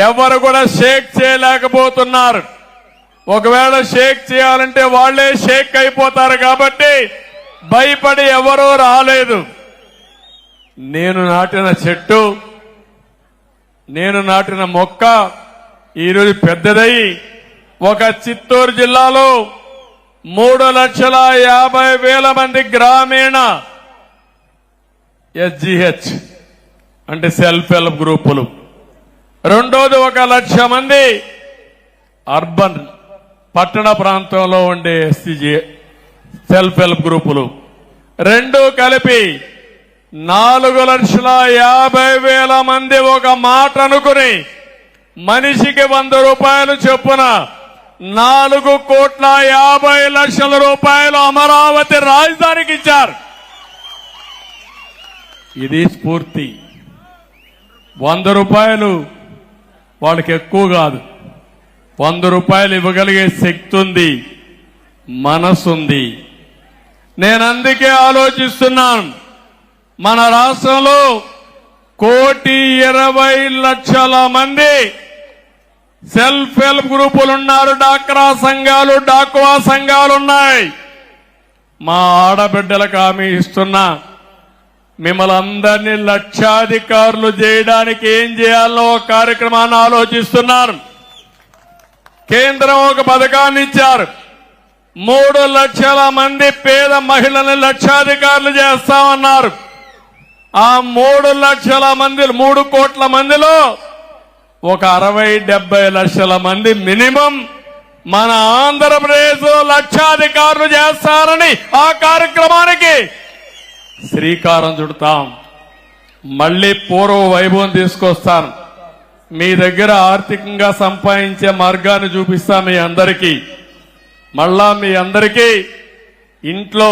A: ఎవరు కూడా షేక్ చేయలేకపోతున్నారు. ఒకవేళ షేక్ చేయాలంటే వాళ్లే షేక్ అయిపోతారు కాబట్టి భయపడి ఎవరూ రాలేదు. నేను నాటిన చెట్టు, నేను నాటిన మొక్క ఈరోజు పెద్దదై ఒక చిత్తూరు జిల్లాలో 3,50,000 మంది గ్రామీణ SGH అంటే సెల్ఫ్ హెల్ప్ గ్రూపులు, రెండోది 1,00,000 మంది అర్బన్ పట్టణ ప్రాంతంలో ఉండే ఎస్సీజీ సెల్ఫ్ హెల్ప్ గ్రూపులు రెండూ కలిపి 4,50,000 మంది ఒక మాట అనుకుని మనిషికి 100 రూపాయలు చొప్పున 4,50,00,000 రూపాయలు అమరావతి రాజధానికి ఇచ్చారు. ఇది స్ఫూర్తి. 100 రూపాయలు వాళ్ళకి ఎక్కువ కాదు. 100 రూపాయలు ఇవ్వగలిగే శక్తి ఉంది, మనసుంది. నేను అందుకే ఆలోచిస్తున్నాను, మన రాష్ట్రంలో 1,20,00,000 మంది సెల్ఫ్ హెల్ప్ గ్రూపులున్నారు. డాక్రా సంఘాలు, డాక్వా సంఘాలున్నాయి. మా ఆడబిడ్డలకు హామీ ఇస్తున్నా, మిమ్మల్ని అందరినీ లక్షాధికారులు చేయడానికి ఏం చేయాలో ఒక కార్యక్రమాన్ని ఆలోచిస్తున్నారు. కేంద్రం ఒక పథకాన్ని ఇచ్చారు. 3 లక్షల మంది పేద మహిళల్ని లక్షాధికారులు చేస్తామన్నారు. ఆ 3 లక్షల మంది 3 కోట్ల మందిలో ఒక 60-70 లక్షల మంది మినిమం మన ఆంధ్రప్రదేశ్ లక్షాధికారులు చేస్తారని ఆ కార్యక్రమానికి శ్రీకారం చుడతాం. మళ్లీ పూర్వ వైభవం తీసుకొస్తాను. మీ దగ్గర ఆర్థికంగా సంపాదించే మార్గాన్ని చూపిస్తా. మీ అందరికీ మళ్ళా మీ అందరికీ ఇంట్లో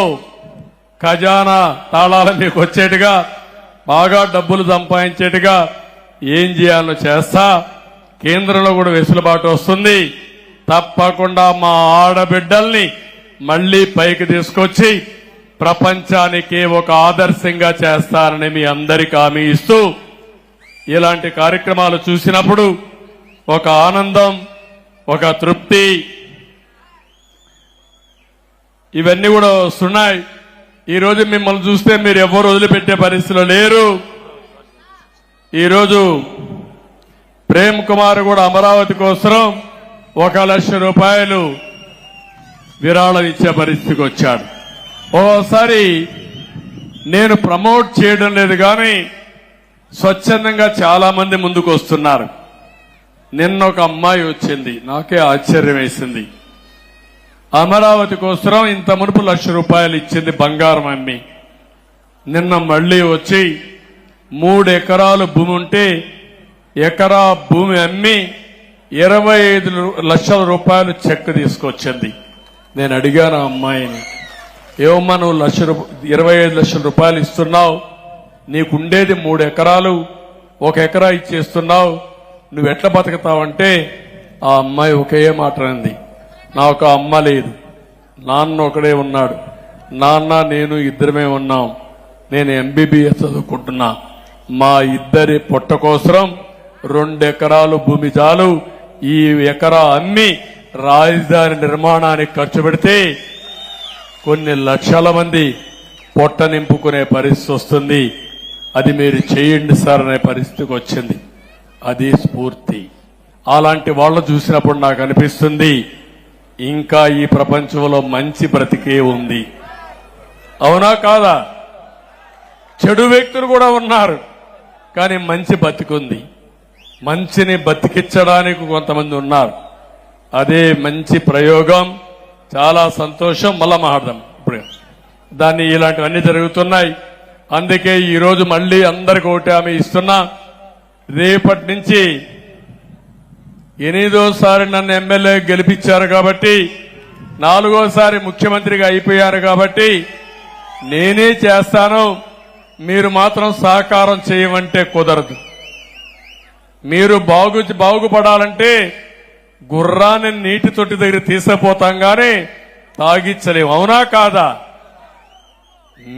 A: ఖజానా తాళాలు మీకు వచ్చేట్టుగా, బాగా డబ్బులు సంపాదించేట్టుగా ఏం చేయాలో చేస్తా. కేంద్రంలో కూడా వెసులుబాటు వస్తుంది. తప్పకుండా మా ఆడబిడ్డల్ని మళ్లీ పైకి తీసుకొచ్చి ప్రపంచానికి ఒక ఆదర్శంగా చేస్తారని మీ అందరికీ హామీ ఇస్తూ, ఇలాంటి కార్యక్రమాలు చూసినప్పుడు ఒక ఆనందం, ఒక తృప్తి, ఇవన్నీ కూడా వస్తున్నాయి. ఈరోజు మిమ్మల్ని చూస్తే మీరు ఎవరు వదిలిపెట్టే పరిస్థితిలో లేరు. ఈరోజు ప్రేమ్ కుమార్ కూడా అమరావతి కోసం 1,00,000 రూపాయలు విరాళం ఇచ్చే పరిస్థితికి వచ్చాడు. ఓసారి నేను ప్రమోట్ చేయడం లేదు కానీ స్వచ్ఛందంగా చాలా మంది ముందుకు వస్తున్నారు. నిన్న ఒక అమ్మాయి వచ్చింది, నాకే ఆశ్చర్యం వేసింది. అమరావతి కోసం ఇంత మునుపు 1,00,000 రూపాయలు ఇచ్చింది బంగారం అమ్మి. నిన్న మళ్లీ వచ్చి 3 ఎకరాలు భూమి ఉంటే ఎకరా భూమి అమ్మి 25 లక్షల రూపాయలు చెక్ తీసుకొచ్చింది. నేను అడిగాను ఆ అమ్మాయిని, ఏమమ్మా నువ్వు 25 లక్షల రూపాయలు ఇస్తున్నావు, నీకుండేది 3 ఎకరాలు, 1 ఎకరా ఇచ్చేస్తున్నావు, నువ్వెట్లా బతుకుతావంటే ఆ అమ్మాయి ఒకే మాట అంది, నాకు అమ్మ లేదు, నాన్న ఒకడే ఉన్నాడు, నాన్న నేను ఇద్దరమే ఉన్నాం, నేను ఎంబీబీఎస్ చదువుకుంటున్నా, మా ఇద్దరి పొట్ట కోసం 2 ఎకరాలు భూమి చాలు, ఈ ఎకరా అమ్మి రాజధాని నిర్మాణానికి ఖర్చు పెడితే కొన్ని లక్షల మంది పొట్ట నింపుకునే పరిస్థితి వస్తుంది, అది మీరు చేయండి సార్ అనే పరిస్థితికి వచ్చింది. అది స్ఫూర్తి. అలాంటి వాళ్ళు చూసినప్పుడు నాకు అనిపిస్తుంది ఇంకా ఈ ప్రపంచంలో మంచి బ్రతికే ఉంది. అవునా కాదా? చెడు వ్యక్తులు కూడా ఉన్నారు, కానీ మంచి బతికుంది. మంచిని బతికించడానికి కొంతమంది ఉన్నారు. అదే మంచి ప్రయోగం. చాలా సంతోషం. మళ్ళా మాట్లాడదాం ఇప్పుడు. దాన్ని ఇలాంటివన్నీ జరుగుతున్నాయి. అందుకే ఈరోజు మళ్లీ అందరికి ఒకటి హామీ ఇస్తున్నా, రేపటి నుంచి 8వ నన్ను ఎమ్మెల్యే గెలిపించారు కాబట్టి, 4వసారి ముఖ్యమంత్రిగా అయిపోయారు కాబట్టి నేనే చేస్తాను, మీరు మాత్రం సహకారం చేయమంటే కుదరదు. మీరు బాగుపడాలంటే గుర్రాన్ని నీటి తొట్టి దగ్గర తీసుకుపోతాం గానీ తాగిచ్చలేము. అవునా కాదా?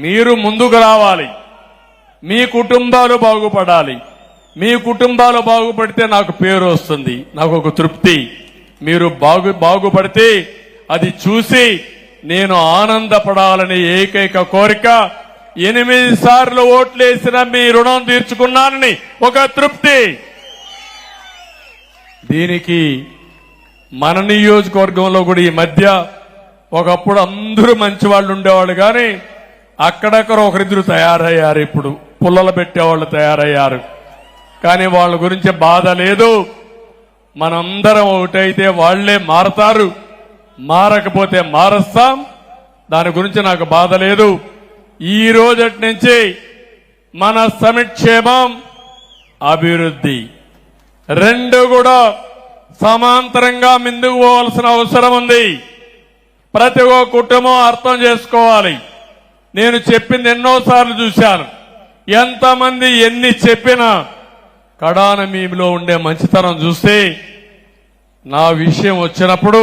A: మీరు ముందుకు రావాలి, మీ కుటుంబాలు బాగుపడాలి. మీ కుటుంబాలు బాగుపడితే నాకు పేరు వస్తుంది, నాకు ఒక తృప్తి. మీరు బాగుపడితే అది చూసి నేను ఆనందపడాలని ఏకైక కోరిక. 8 సార్లు ఓట్లేసిన మీ రుణం తీర్చుకున్నానని ఒక తృప్తి. దీనికి మన నియోజకవర్గంలో కూడా ఈ మధ్య ఒకప్పుడు అందరూ మంచి వాళ్ళు ఉండేవాళ్ళు, కానీ అక్కడక్కడ ఒకరిద్దరు తయారయ్యారు. ఇప్పుడు పుల్లలు పెట్టేవాళ్ళు తయారయ్యారు, కానీ వాళ్ళ గురించి బాధ లేదు. మనందరం ఒకటైతే వాళ్లే మారతారు. మారకపోతే మారుస్తాం. దాని గురించి నాకు బాధ లేదు. ఈ రోజటి నుంచి మన సంక్షేమం, అభివృద్ధి రెండు కూడా సమాంతరంగా ముందుకు పోవాల్సిన అవసరం ఉంది. ప్రతి ఒక్క కుటుంబం అర్థం చేసుకోవాలి. నేను చెప్పింది ఎన్నోసార్లు చూశాను. ఎంతమంది ఎన్ని చెప్పినా కడాన మీలో ఉండే మంచితనం చూస్తే నా విషయం వచ్చినప్పుడు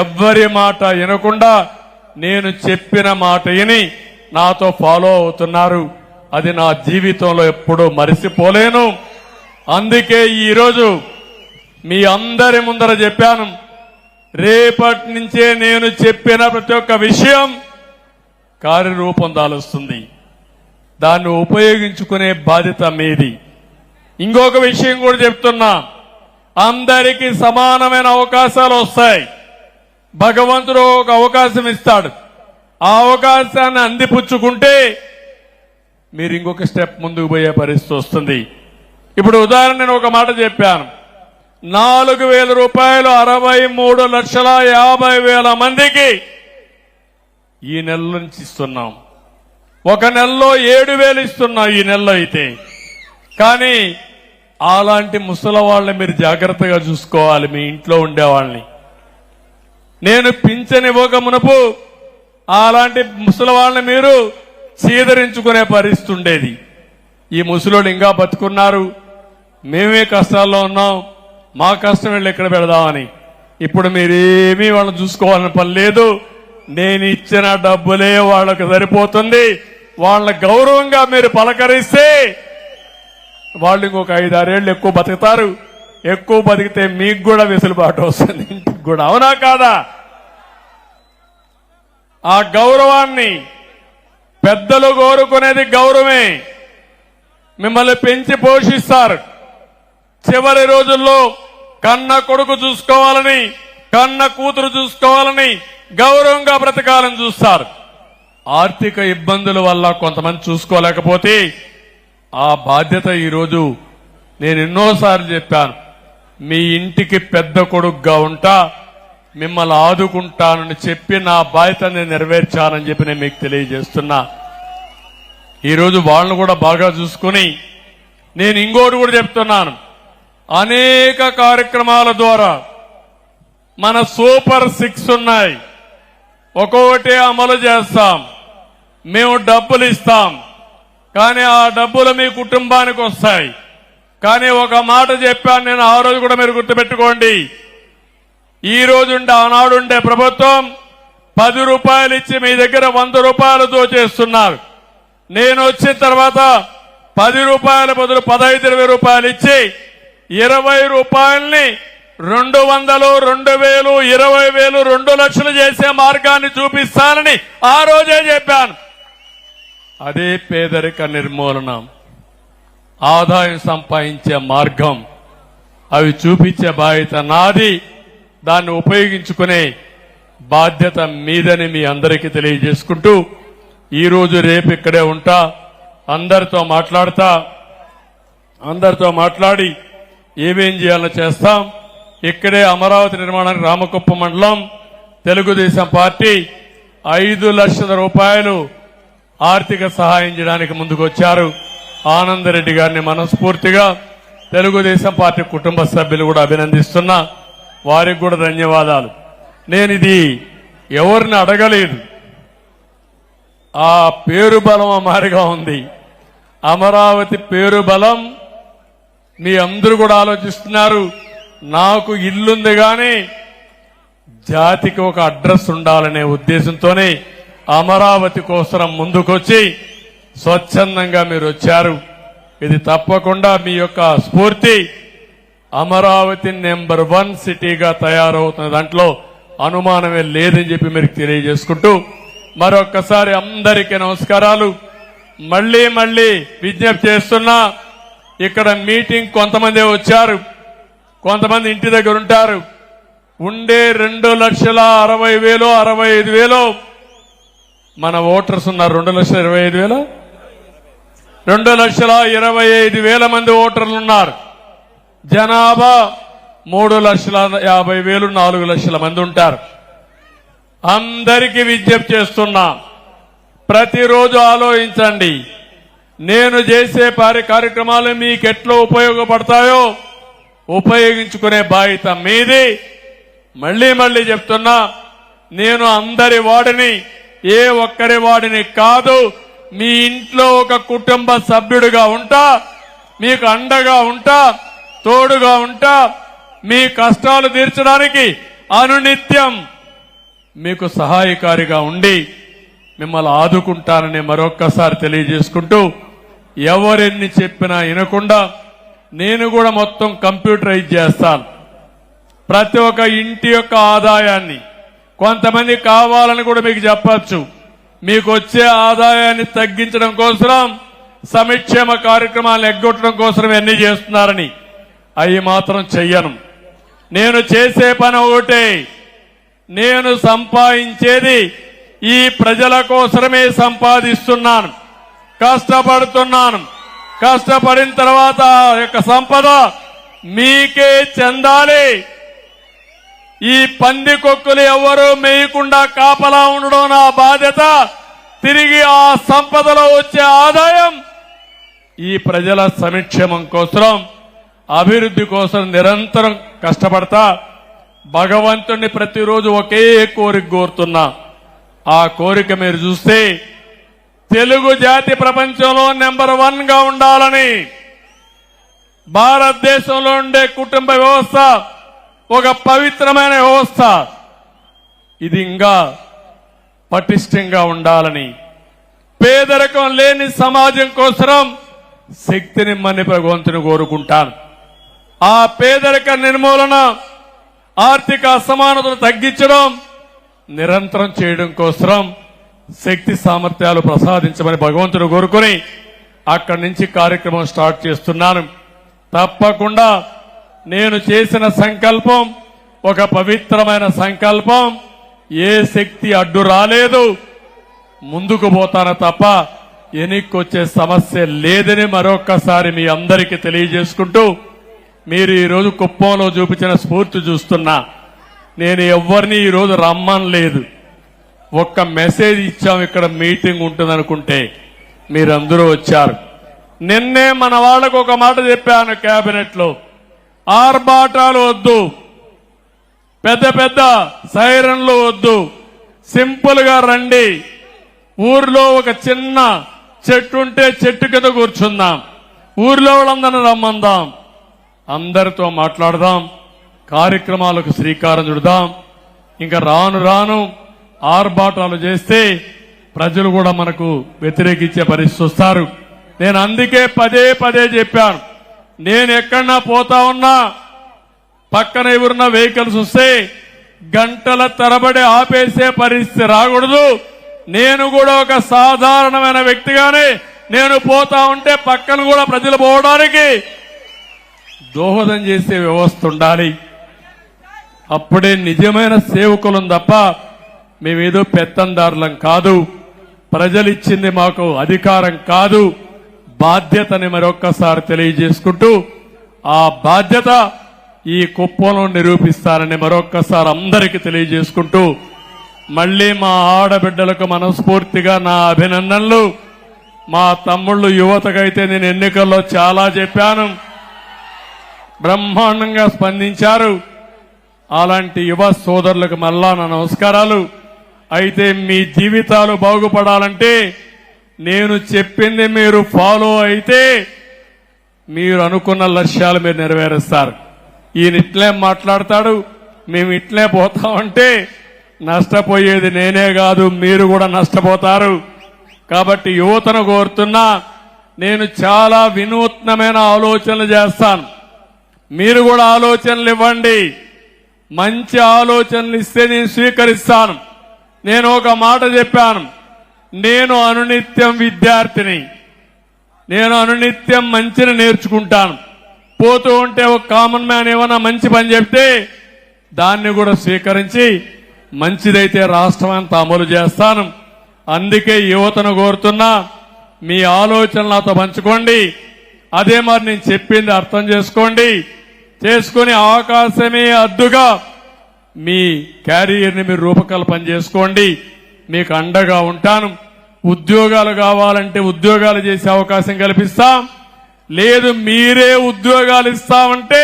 A: ఎవ్వరి మాట వినకుండా నేను చెప్పిన మాట విని నాతో ఫాలో అవుతున్నారు. అది నా జీవితంలో ఎప్పుడూ మరిసిపోలేను. అందుకే ఈరోజు మీ అందరి ముందర చెప్పాను, రేపటి నుంచే నేను చెప్పిన ప్రతి ఒక్క విషయం కార్యరూపం దాలుస్తుంది. దాన్ని ఉపయోగించుకునే బాధ్యత మీది. ఇంకొక విషయం కూడా చెప్తున్నా, అందరికీ సమానమైన అవకాశాలు వస్తాయి. భగవంతుడు ఒక అవకాశం ఇస్తాడు. ఆ అవకాశాన్ని అందిపుచ్చుకుంటే మీరు ఇంకొక స్టెప్ ముందుకు పోయే పరిస్థితి వస్తుంది. ఇప్పుడు ఉదాహరణ నేను ఒక మాట చెప్పాను, 4,000 రూపాయలు 63,50,000 మందికి ఈ నెల నుంచి ఇస్తున్నాం. ఒక నెలలో 7,000 ఇస్తున్నాం ఈ నెలలో అయితే. కానీ అలాంటి ముసలి వాళ్ళని మీరు జాగ్రత్తగా చూసుకోవాలి, మీ ఇంట్లో ఉండేవాళ్ళని. నేను పింఛన్ ఇవ్వక మునుపు అలాంటి ముసలి వాళ్ళని మీరు చీదరించుకునే పరిస్థితి ఉండేది. ఈ ముసలోళ్ళు ఇంకా బతుకున్నారు, మేమే కష్టాల్లో ఉన్నాం, మా కష్టం వెళ్ళి ఎక్కడ పెడదామని. ఇప్పుడు మీరేమీ వాళ్ళని చూసుకోవాలని పని లేదు. నేను ఇచ్చిన డబ్బులే వాళ్ళకు సరిపోతుంది. వాళ్ళ గౌరవంగా మీరు పలకరిస్తే వాళ్ళు ఇంకొక 5-6 ఏళ్ళు ఎక్కువ బతుకుతారు. ఎక్కువ బతికితే మీకు కూడా వెసులుబాటు వస్తుంది, ఇంటికి కూడా. అవునా కాదా? ఆ గౌరవాన్ని పెద్దలు కోరుకునేది గౌరవమే. మిమ్మల్ని పెంచి పోషిస్తారు. చివరి రోజుల్లో కన్న కొడుకు చూసుకోవాలని, కన్న కూతురు చూసుకోవాలని, గౌరవంగా బ్రతకాలని చూస్తారు. ఆర్థిక ఇబ్బందుల వల్ల కొంతమంది చూసుకోలేకపోతే ఆ బాధ్యత ఈరోజు నేను ఎన్నోసార్లు చెప్పాను, మీ ఇంటికి పెద్ద కొడుకుగా ఉంటా, మిమ్మల్ని ఆదుకుంటానని చెప్పి నా బాధ్యత నేను నెరవేర్చానని చెప్పి నేను మీకు తెలియజేస్తున్నా. ఈరోజు వాళ్ళను కూడా బాగా చూసుకుని నేను ఇంకోటి కూడా చెప్తున్నాను, అనేక కార్యక్రమాల ద్వారా మన సూపర్ 6 ఉన్నాయి. ఒక్కొక్కటి అమలు చేస్తాం. మేము డబ్బులు ఇస్తాం, కానీ ఆ డబ్బులు మీ కుటుంబానికి వస్తాయి. కానీ ఒక మాట చెప్పాను నేను, ఆ రోజు కూడా మీరు గుర్తుపెట్టుకోండి. ఈ రోజుండే ఆనాడుండే ప్రభుత్వం 10 రూపాయలు ఇచ్చి మీ దగ్గర 100 రూపాయలు దోచేస్తున్నారు. నేను వచ్చిన తర్వాత 10 రూపాయల బదులు 15-20 రూపాయలు ఇచ్చి 20 రూపాయల్ని 200, 2,000, 20,000, 2 లక్షలు చేసే మార్గాన్ని చూపిస్తానని ఆ రోజే చెప్పాను. అదే పేదరిక నిర్మూలన, ఆదాయం సంపాదించే మార్గం, అవి చూపించే బాధ్యత నాది. దాన్ని ఉపయోగించుకునే బాధ్యత మీదని మీ అందరికీ తెలియజేసుకుంటూ, ఈరోజు రేపు ఇక్కడే ఉంటా, అందరితో మాట్లాడి ఏమేం చేయాలో చేస్తాం. ఇక్కడే అమరావతి నిర్మాణానికి రామకుప్ప మండలం తెలుగుదేశం పార్టీ 5 లక్షల రూపాయలు ఆర్థిక సహాయం చేయడానికి ముందుకొచ్చారు. ఆనందరెడ్డి గారిని మనస్ఫూర్తిగా తెలుగుదేశం పార్టీ కుటుంబ సభ్యులు కూడా అభినందిస్తున్నా. వారికి కూడా ధన్యవాదాలు. నేను ఇది ఎవరిని అడగలేదు, ఆ పేరు బలం మారిగా ఉంది. అమరావతి పేరు బలం మీ అందరూ కూడా ఆలోచిస్తున్నారు. నాకు ఇల్లుంది కానీ జాతికి ఒక అడ్రస్ ఉండాలనే ఉద్దేశంతోనే అమరావతి కోసం ముందుకొచ్చి స్వచ్ఛందంగా మీరు వచ్చారు. ఇది తప్పకుండా మీ యొక్క స్ఫూర్తి అమరావతి నెంబర్ 1 సిటీగా తయారవుతున్న దాంట్లో అనుమానమే లేదని చెప్పి మీరు తెలియజేసుకుంటూ మరొక్కసారి అందరికీ నమస్కారాలు. మళ్లీ విజ్ఞప్తి చేస్తున్నా, ఇక్కడ మీటింగ్ కొంతమంది వచ్చారు, కొంతమంది ఇంటి దగ్గర ఉంటారు. ఉండే 2,60,000, 65,000 మన ఓటర్స్ ఉన్నారు. 2,25,000, 2,25,000 మంది ఓటర్లు ఉన్నారు. జనాభా 3,50,000, 4 లక్షల మంది ఉంటారు. అందరికీ విజ్ఞప్తి చేస్తున్నా, ప్రతిరోజు ఆలోచించండి. నేను చేసే కార్యక్రమాలు మీకు ఎట్లా ఉపయోగపడతాయో ఉపయోగించుకునే బాధ్యత మీది. మళ్ళీ చెప్తున్నా, నేను అందరి వాడిని, ఏ ఒక్కరి వాడిని కాదు. మీ ఇంట్లో ఒక కుటుంబ సభ్యుడిగా ఉంటా, మీకు అండగా ఉంటా, తోడుగా ఉంటా, మీ కష్టాలు తీర్చడానికి అనునిత్యం మీకు సహాయకారిగా ఉండి మిమ్మల్ని ఆదుకుంటానని మరొక్కసారి తెలియజేసుకుంటూ, ఎవరెన్ని చెప్పినా వినకుండా నేను కూడా మొత్తం కంప్యూటరైజ్ చేస్తాను. ప్రతి ఒక్క ఇంటి యొక్క ఆదాయాన్ని, కొంతమంది కావాలని కూడా మీకు చెప్పచ్చు, మీకు వచ్చే ఆదాయాన్ని తగ్గించడం కోసం సంక్షేమ కార్యక్రమాలు ఎగ్గొట్టడం కోసం ఎన్ని చేస్తున్నారని. అవి మాత్రం చెయ్యను. నేను చేసే పని ఒకటే, నేను సంపాదించేది ఈ ప్రజల కోసమే సంపాదిస్తున్నాను, కష్టపడుతున్నాను. కష్టపడిన తర్వాత ఆ యొక్క సంపద మీకే చెందాలి. ఈ పందికొక్కులు ఎవరు మేయకుండా కాపలా ఉండడం నా బాధ్యత. తిరిగి ఆ సంపదలో వచ్చే ఆదాయం ఈ ప్రజల సంక్షేమం కోసం, అభివృద్ధి కోసం నిరంతరం కష్టపడతా. భగవంతుణ్ణి ప్రతిరోజు ఒకే కోరిక కోరుతున్నా. ఆ కోరిక మీరు చూస్తే తెలుగు జాతి ప్రపంచంలో నెంబర్ 1 గా ఉండాలని. భారతదేశంలో ఉండే కుటుంబ వ్యవస్థ ఒక పవిత్రమైన వ్యవస్థ. ఇది ఇంకా పటిష్టంగా ఉండాలని, పేదరికం లేని సమాజం కోసం శక్తిని మని భగవంతుని కోరుకుంటాను. ఆ పేదరిక నిర్మూలన, ఆర్థిక అసమానతలు తగ్గించడం నిరంతరం చేయడం కోసం శక్తి సామర్థ్యాలు ప్రసాదించమని భగవంతుని కోరుకుని అక్కడి నుంచి కార్యక్రమం స్టార్ట్ చేస్తున్నాను. తప్పకుండా నేను చేసిన సంకల్పం ఒక పవిత్రమైన సంకల్పం. ఏ శక్తి అడ్డు రాలేదు, ముందుకు పోతాను తప్ప ఎనిక్కొచ్చే సమస్య లేదని మరొక్కసారి మీ అందరికీ తెలియజేసుకుంటూ, మీరు ఈరోజు కుప్పంలో చూపించిన స్ఫూర్తి చూస్తున్నా. నేను ఎవరిని ఈరోజు రమ్మనలేదు, ఒక్క మెసేజ్ ఇచ్చాం ఇక్కడ మీటింగ్ ఉంటుందనుకుంటే మీరందరూ వచ్చారు. నిన్నే మన వాళ్లకు ఒక మాట చెప్పాను కేబినెట్ లో, ఆర్భాటాలు వద్దు, పెద్ద పెద్ద సైరన్లు వద్దు, సింపుల్ గా రండి. ఊర్లో ఒక చిన్న చెట్టు ఉంటే చెట్టు కింద కూర్చుందాం, ఊర్లో వాళ్ళందరినీ రమ్మందాం, అందరితో మాట్లాడదాం, కార్యక్రమాలకు శ్రీకారం చుడదాం. ఇంకా రాను రాను ఆర్భాటాలు చేస్తే ప్రజలు కూడా మనకు వ్యతిరేకించే పరిస్థితి వస్తారు. నేను అందుకే పదే చెప్పాను, నేను ఎక్కడన్నా పోతా ఉన్నా పక్కన ఎవరున్న వెహికల్స్ వస్తే గంటల తరబడి ఆపేసే పరిస్థితి రాకూడదు. నేను కూడా ఒక సాధారణమైన వ్యక్తిగానే నేను పోతా ఉంటే పక్కన కూడా ప్రజలు పోవడానికి దోహదం చేసే వ్యవస్థ ఉండాలి. అప్పుడే నిజమైన సేవకులం తప్ప మేమేదో పెత్తందారులం కాదు. ప్రజలిచ్చింది మాకు అధికారం కాదు, బాధ్యతని మరొక్కసారి తెలియజేసుకుంటూ, ఆ బాధ్యత ఈ కుప్పంలో నిరూపిస్తారని మరొక్కసారి అందరికీ తెలియజేసుకుంటూ, మళ్లీ మా ఆడబిడ్డలకు మనస్ఫూర్తిగా నా అభినందనలు. మా తమ్ముళ్ళు యువతకైతే నేను ఎన్నికల్లో చాలా చెప్పాను, బ్రహ్మాండంగా స్పందించారు. అలాంటి యువ సోదరులకు మళ్ళా నా నమస్కారాలు. అయితే మీ జీవితాలు బాగుపడాలంటే నేను చెప్పింది మీరు ఫాలో అయితే మీరు అనుకున్న లక్ష్యాలు మీరు నెరవేరుస్తారు. ఈయన ఇట్లే మాట్లాడతాడు, మేము ఇట్లే పోతామంటే నష్టపోయేది నేనే కాదు, మీరు కూడా నష్టపోతారు. కాబట్టి యువతను కోరుతున్నా, నేను చాలా వినూత్నమైన ఆలోచనలు చేస్తాను. మీరు కూడా ఆలోచనలు ఇవ్వండి, మంచి ఆలోచనలు ఇస్తే నేను స్వీకరిస్తాను. నేను ఒక మాట చెప్పాను, నేను అనునిత్యం విద్యార్థిని, నేను అనునిత్యం మంచిని నేర్చుకుంటాను. పోతూ ఉంటే ఒక కామన్ మ్యాన్ ఏమైనా మంచి పని చెప్తే దాన్ని కూడా స్వీకరించి మంచిదైతే రాష్ట్రం అంతా అమలు చేస్తాను. అందుకే యువతను కోరుతున్నా, మీ ఆలోచనలు నాతో పంచుకోండి. అదే మరి నేను చెప్పింది అర్థం చేసుకోండి, చేసుకుని అవకాశమే అద్దుగా మీ క్యారియర్ని మీరు రూపకల్పన చేసుకోండి, మీకు అండగా ఉంటాను. ఉద్యోగాలు కావాలంటే ఉద్యోగాలు చేసే అవకాశం కల్పిస్తాం. లేదు మీరే ఉద్యోగాలు ఇస్తామంటే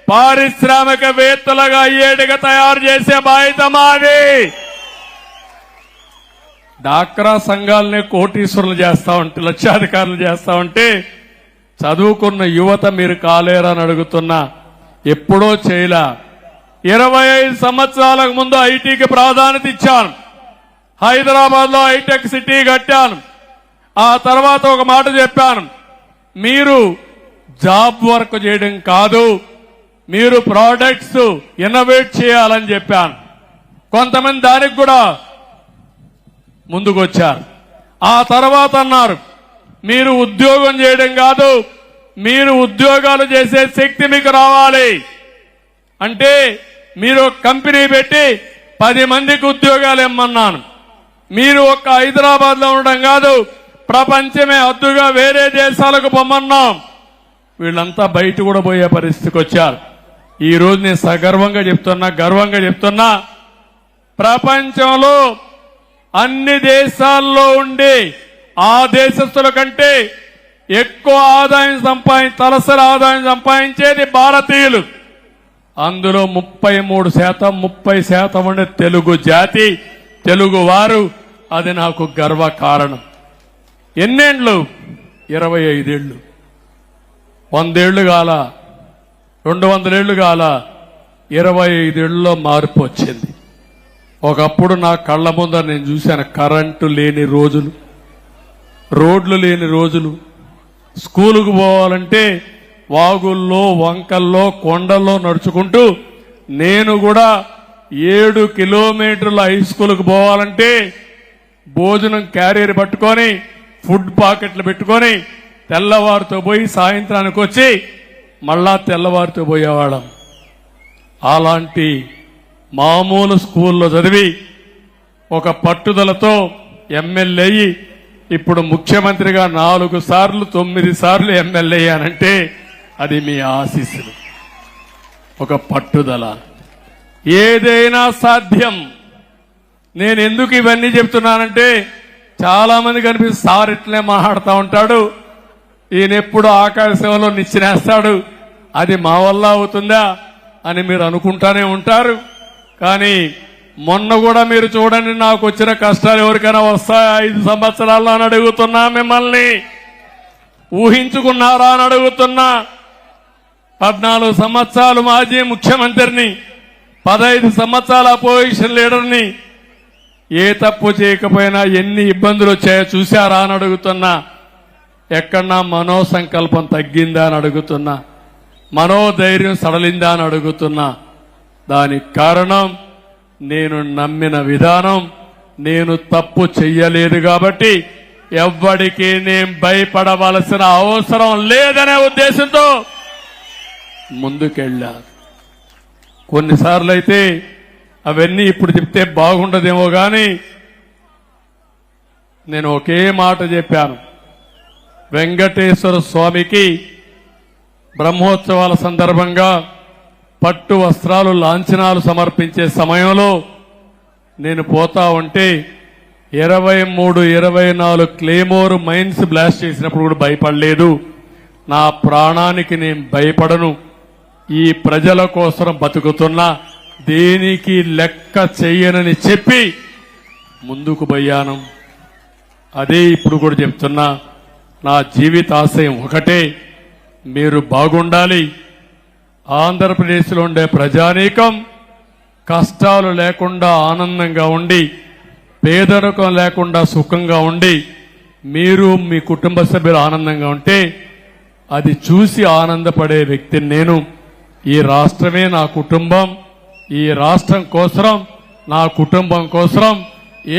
A: పారిశ్రామికవేత్తలుగా అయ్యేట్టుగా తయారు చేసే బాధ్యత మాది. డాక్రా సంఘాలనే కోటీశ్వరులు చేస్తామంటే, లక్షాధికారులు చేస్తామంటే చదువుకున్న యువత మీరు కాలేరని అడుగుతున్నా. ఎప్పుడో చేయలా. 25 సంవత్సరాలకు ముందు ఐటీకి ప్రాధాన్యత ఇచ్చాను. హైదరాబాద్ లో హైటెక్ సిటీ కట్టాను. ఆ తర్వాత ఒక మాట చెప్పాను, మీరు జాబ్ వర్క్ చేయడం కాదు, మీరు ప్రోడక్ట్స్ ఇన్నోవేట్ చేయాలని చెప్పాను. కొంతమంది దానికి కూడా ముందుకొచ్చారు. ఆ తర్వాత అన్నారు, మీరు ఉద్యోగం చేయడం కాదు, మీరు ఉద్యోగాలు చేసే శక్తి మీకు రావాలి అంటే మీరు ఒక కంపెనీ పెట్టి 10 మందికి ఉద్యోగాలు ఇమ్మన్నాను. మీరు ఒక్క హైదరాబాద్ లో ఉండడం కాదు, ప్రపంచమే హద్దుగా వేరే దేశాలకు పొమ్మన్నాం. వీళ్ళంతా బయట కూడా పోయే పరిస్థితికి వచ్చారు. ఈ రోజు నేను సగర్వంగా చెప్తున్నా, గర్వంగా చెప్తున్నా, ప్రపంచంలో అన్ని దేశాల్లో ఉండి ఆ దేశస్తుల కంటే ఎక్కువ తలసరి ఆదాయం సంపాదించేది భారతీయులు. అందులో 33%, 30% ఉండే తెలుగు జాతి, తెలుగు వారు. అది నాకు గర్వ కారణం. ఎన్నేండ్లు? 25 ఏళ్లు. 100 ఏళ్లు కాల, 200 ఏళ్లు కాల, 25 ఏళ్లలో మార్పు వచ్చింది. ఒకప్పుడు నా కళ్ల ముందర నేను చూశాను కరెంటు లేని రోజులు, రోడ్లు లేని రోజులు. స్కూలుకు పోవాలంటే వాగుల్లో, వంకల్లో, కొండల్లో నడుచుకుంటూ, నేను కూడా 7 కిలోమీటర్ల హై స్కూల్కి పోవాలంటే భోజనం క్యారియర్ పట్టుకొని, ఫుడ్ పాకెట్లు పెట్టుకొని తెల్లవారితో పోయి సాయంత్రానికి వచ్చి మళ్ళా తెల్లవారితో పోయేవాళ్ళం. అలాంటి మామూలు స్కూల్లో చదివి ఒక పట్టుదలతో ఎమ్మెల్యే అయ్యి ఇప్పుడు ముఖ్యమంత్రిగా 4 సార్లు 9 సార్లు ఎమ్మెల్యే అయ్యానంటే అది మీ ఆశీస్సులు, ఒక పట్టుదల. ఏదైనా సాధ్యం. నేను ఎందుకు ఇవన్నీ చెప్తున్నానంటే చాలా మంది కనిపిస్తుంది, సార్ ఇట్లే మాట్లాడుతూ ఉంటాడు, ఈయన ఎప్పుడు ఆకాశంలో నిచ్చినేస్తాడు, అది మా వల్ల అవుతుందా అని మీరు అనుకుంటానే ఉంటారు. కానీ మొన్న కూడా మీరు చూడండి, నాకు వచ్చిన కష్టాలు ఎవరికైనా వస్తాయా 5 సంవత్సరాల్లో అని అడుగుతున్నా. మిమ్మల్ని ఊహించుకున్నారా అని అడుగుతున్నా. 14 సంవత్సరాలు మాజీ ముఖ్యమంత్రిని, 15 సంవత్సరాల అపోజిషన్ లీడర్ని. ఏ తప్పు చేయకపోయినా ఎన్ని ఇబ్బందులు వచ్చాయో చూశారా అని అడుగుతున్నా. ఎక్కడన్నా మనోసంకల్పం తగ్గిందా అని అడుగుతున్నా. మనోధైర్యం సడలిందా అని అడుగుతున్నా. దానికి కారణం నేను నమ్మిన విధానం. నేను తప్పు చెయ్యలేదు కాబట్టి ఎవ్వడికి నేను భయపడవలసిన అవసరం లేదనే ఉద్దేశంతో ముందుకెళ్ళా. కొన్నిసార్లు అయితే అవన్నీ ఇప్పుడు చెప్తే బాగుండదేమో కానీ నేను ఒకే మాట చెప్పాను. వెంకటేశ్వర స్వామికి బ్రహ్మోత్సవాల సందర్భంగా పట్టు వస్త్రాలు, లాంఛనాలు సమర్పించే సమయంలో నేను పోతా ఉంటే 23, 24 క్లేమోర్ మైన్స్ బ్లాస్ట్ చేసినప్పుడు కూడా భయపడలేదు. నా ప్రాణానికి నేను భయపడను. ఈ ప్రజల కోసం బతుకుతున్నా, దేనికి లెక్క చెయ్యనని చెప్పి ముందుకు పోయాను. అదే ఇప్పుడు కూడా చెప్తున్నా. నా జీవితాశయం ఒకటే, మీరు బాగుండాలి. ఆంధ్రప్రదేశ్లో ఉండే ప్రజానీకం కష్టాలు లేకుండా ఆనందంగా ఉండి, పేదరికం లేకుండా సుఖంగా ఉండి, మీరు మీ కుటుంబ సభ్యులు ఆనందంగా ఉంటే అది చూసి ఆనందపడే వ్యక్తిని నేను. ఈ రాష్ట్రమే నా కుటుంబం. ఈ రాష్ట్రం కోసం, నా కుటుంబం కోసం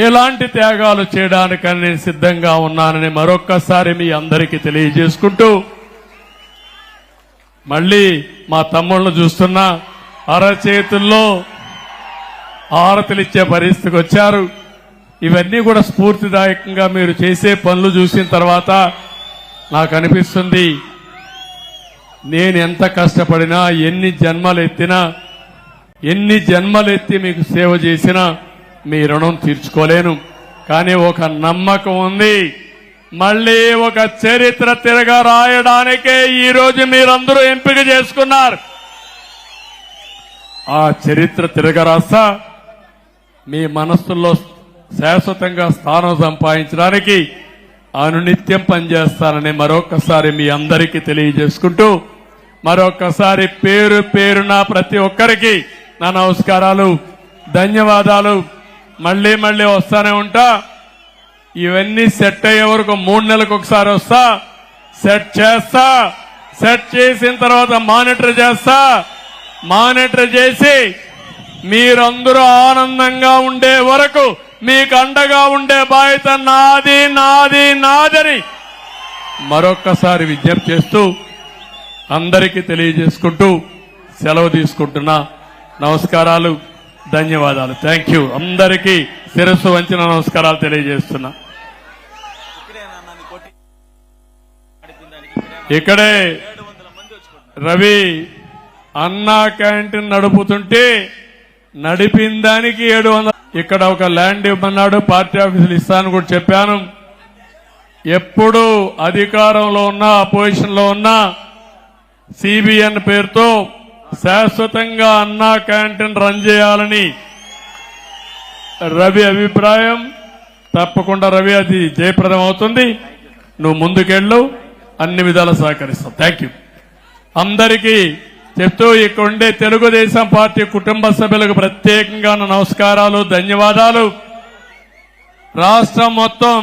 A: ఎలాంటి త్యాగాలు చేయడానికని నేను సిద్ధంగా ఉన్నానని మరొక్కసారి మీ అందరికీ తెలియజేసుకుంటూ, మళ్ళీ మా తమ్ముళ్ళు చూస్తున్నా అరచేతుల్లో ఆరతులిచ్చే పరిస్థితికి వచ్చారు. ఇవన్నీ కూడా స్ఫూర్తిదాయకంగా మీరు చేసే పనులు చూసిన తర్వాత నాకు అనిపిస్తుంది, నేను ఎంత కష్టపడినా, ఎన్ని జన్మలు ఎత్తినా ఎన్ని జన్మలెత్తి మీకు సేవ చేసినా మీ రుణం తీర్చుకోలేను. కానీ ఒక నమ్మకం ఉంది, మళ్ళీ ఒక చరిత్ర తిరగ రాయడానికే ఈ రోజు మీరందరూ ఎంపిక చేసుకున్నారు. ఆ చరిత్ర తిరగరాస్తా మీ మనస్సుల్లో శాశ్వతంగా స్థానం సంపాదించడానికి అనునిత్యం పనిచేస్తానని మరొకసారి మీ అందరికీ తెలియజేసుకుంటూ, మరొకసారి పేరు పేరున ప్రతి ఒక్కరికి నా నమస్కారాలు, ధన్యవాదాలు. మళ్లీ మళ్లీ వస్తానే ఉంటా. ఇవన్నీ సెట్ అయ్యే వరకు 3 నెలలకు ఒకసారి వస్తా, సెట్ చేస్తా. సెట్ చేసిన తర్వాత మానిటర్ చేస్తా. మానిటర్ చేసి మీరందరూ ఆనందంగా ఉండే వరకు మీకు అండగా ఉండే బాధ్యత నాది నాది నాదని మరొక్కసారి విజ్ఞప్తి చేస్తూ అందరికీ తెలియజేసుకుంటూ సెలవు తీసుకుంటున్నా. నమస్కారాలు, ధన్యవాదాలు. Thank you. అందరికీ శిరస్సు వంచిన నమస్కారాలు తెలియజేస్తున్నా. ఇక్కడే రవి అన్నా క్యాంటీన్ నడుపుతుంటే నడిపిన దానికి 700. ఇక్కడ ఒక ల్యాండ్ ఇవ్వమన్నాడు, పార్టీ ఆఫీసులు ఇస్తాను కూడా చెప్పాను. ఎప్పుడు అధికారంలో ఉన్నా అపోజిషన్ లో ఉన్నా సిబిఎన్ పేరుతో శాశ్వతంగా అన్నా క్యాంటీన్ రన్ చేయాలని రవి అభిప్రాయం. తప్పకుండా రవి, అది జయప్రదం అవుతుంది. నువ్వు ముందుకెళ్ళు, అన్ని విధాలు సహకరిస్తాం. Thank you. అందరికీ చెప్తూ ఇక్కడ ఉండే తెలుగుదేశం పార్టీ కుటుంబ సభ్యులకు ప్రత్యేకంగా నా నమస్కారాలు, ధన్యవాదాలు. రాష్ట్రం మొత్తం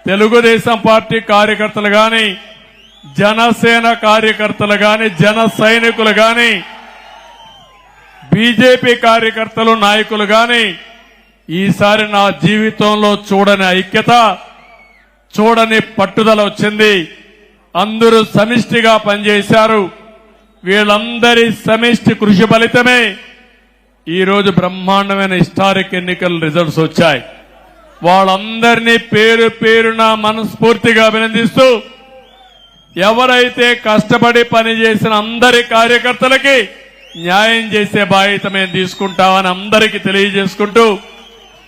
A: తెలుగుదేశం పార్టీ కార్యకర్తలు గాని, జనసేన కార్యకర్తలు గాని, జన సైనికులు గాని, బీజేపీ కార్యకర్తలు నాయకులు గాని ఈసారి నా జీవితంలో చూడని ఐక్యత, చూడని పట్టుదల వచ్చింది. అందరూ సమిష్టిగా పనిచేశారు. వీళ్ళందరి సమిష్టి కృషి ఫలితమే ఈరోజు బ్రహ్మాండమైన హిస్టారిక్ ఎన్నికల రిజల్ట్స్ వచ్చాయి. వాళ్ళందరినీ పేరు పేరున మనస్ఫూర్తిగా అభినందిస్తూ, ఎవరైతే కష్టపడి పనిచేసిన అందరి కార్యకర్తలకి న్యాయం చేసే బాధ్యత మేము తీసుకుంటామని అందరికీ తెలియజేసుకుంటూ,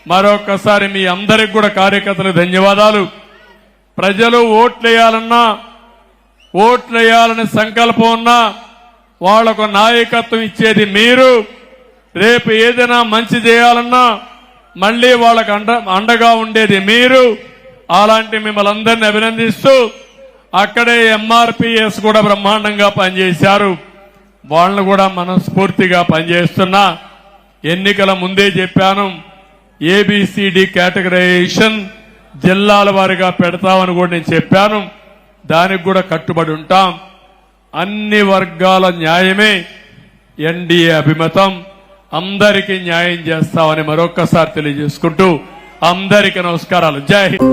A: మరొకసారి మీ అందరికి కూడా కార్యకర్తలకు ధన్యవాదాలు. ప్రజలు ఓట్లేయాలని సంకల్పం ఉన్నా వాళ్లకు నాయకత్వం ఇచ్చేది మీరు. రేపు ఏదైనా మంచి చేయాలన్నా మళ్లీ వాళ్ళకు అండగా ఉండేది మీరు. అలాంటి మిమ్మల్ని అందరినీ అభినందిస్తూ, అక్కడే ఎంఆర్పీఎస్ కూడా బ్రహ్మాండంగా పనిచేశారు. వాళ్ళను కూడా మనస్ఫూర్తిగా పనిచేస్తున్నా. ఎన్నికల ముందే చెప్పాను, ఏబిసిడి కేటగరైజేషన్ జిల్లాల వారీగా పెడతామని కూడా నేను చెప్పాను. దానికి కూడా కట్టుబడి ఉంటాం. అన్ని వర్గాల న్యాయమే ఎన్డీఏ అభిమతం. అందరికీ న్యాయం చేస్తామని మరొక్కసారి తెలియజేసుకుంటూ అందరికీ నమస్కారాలు. జై హింద్.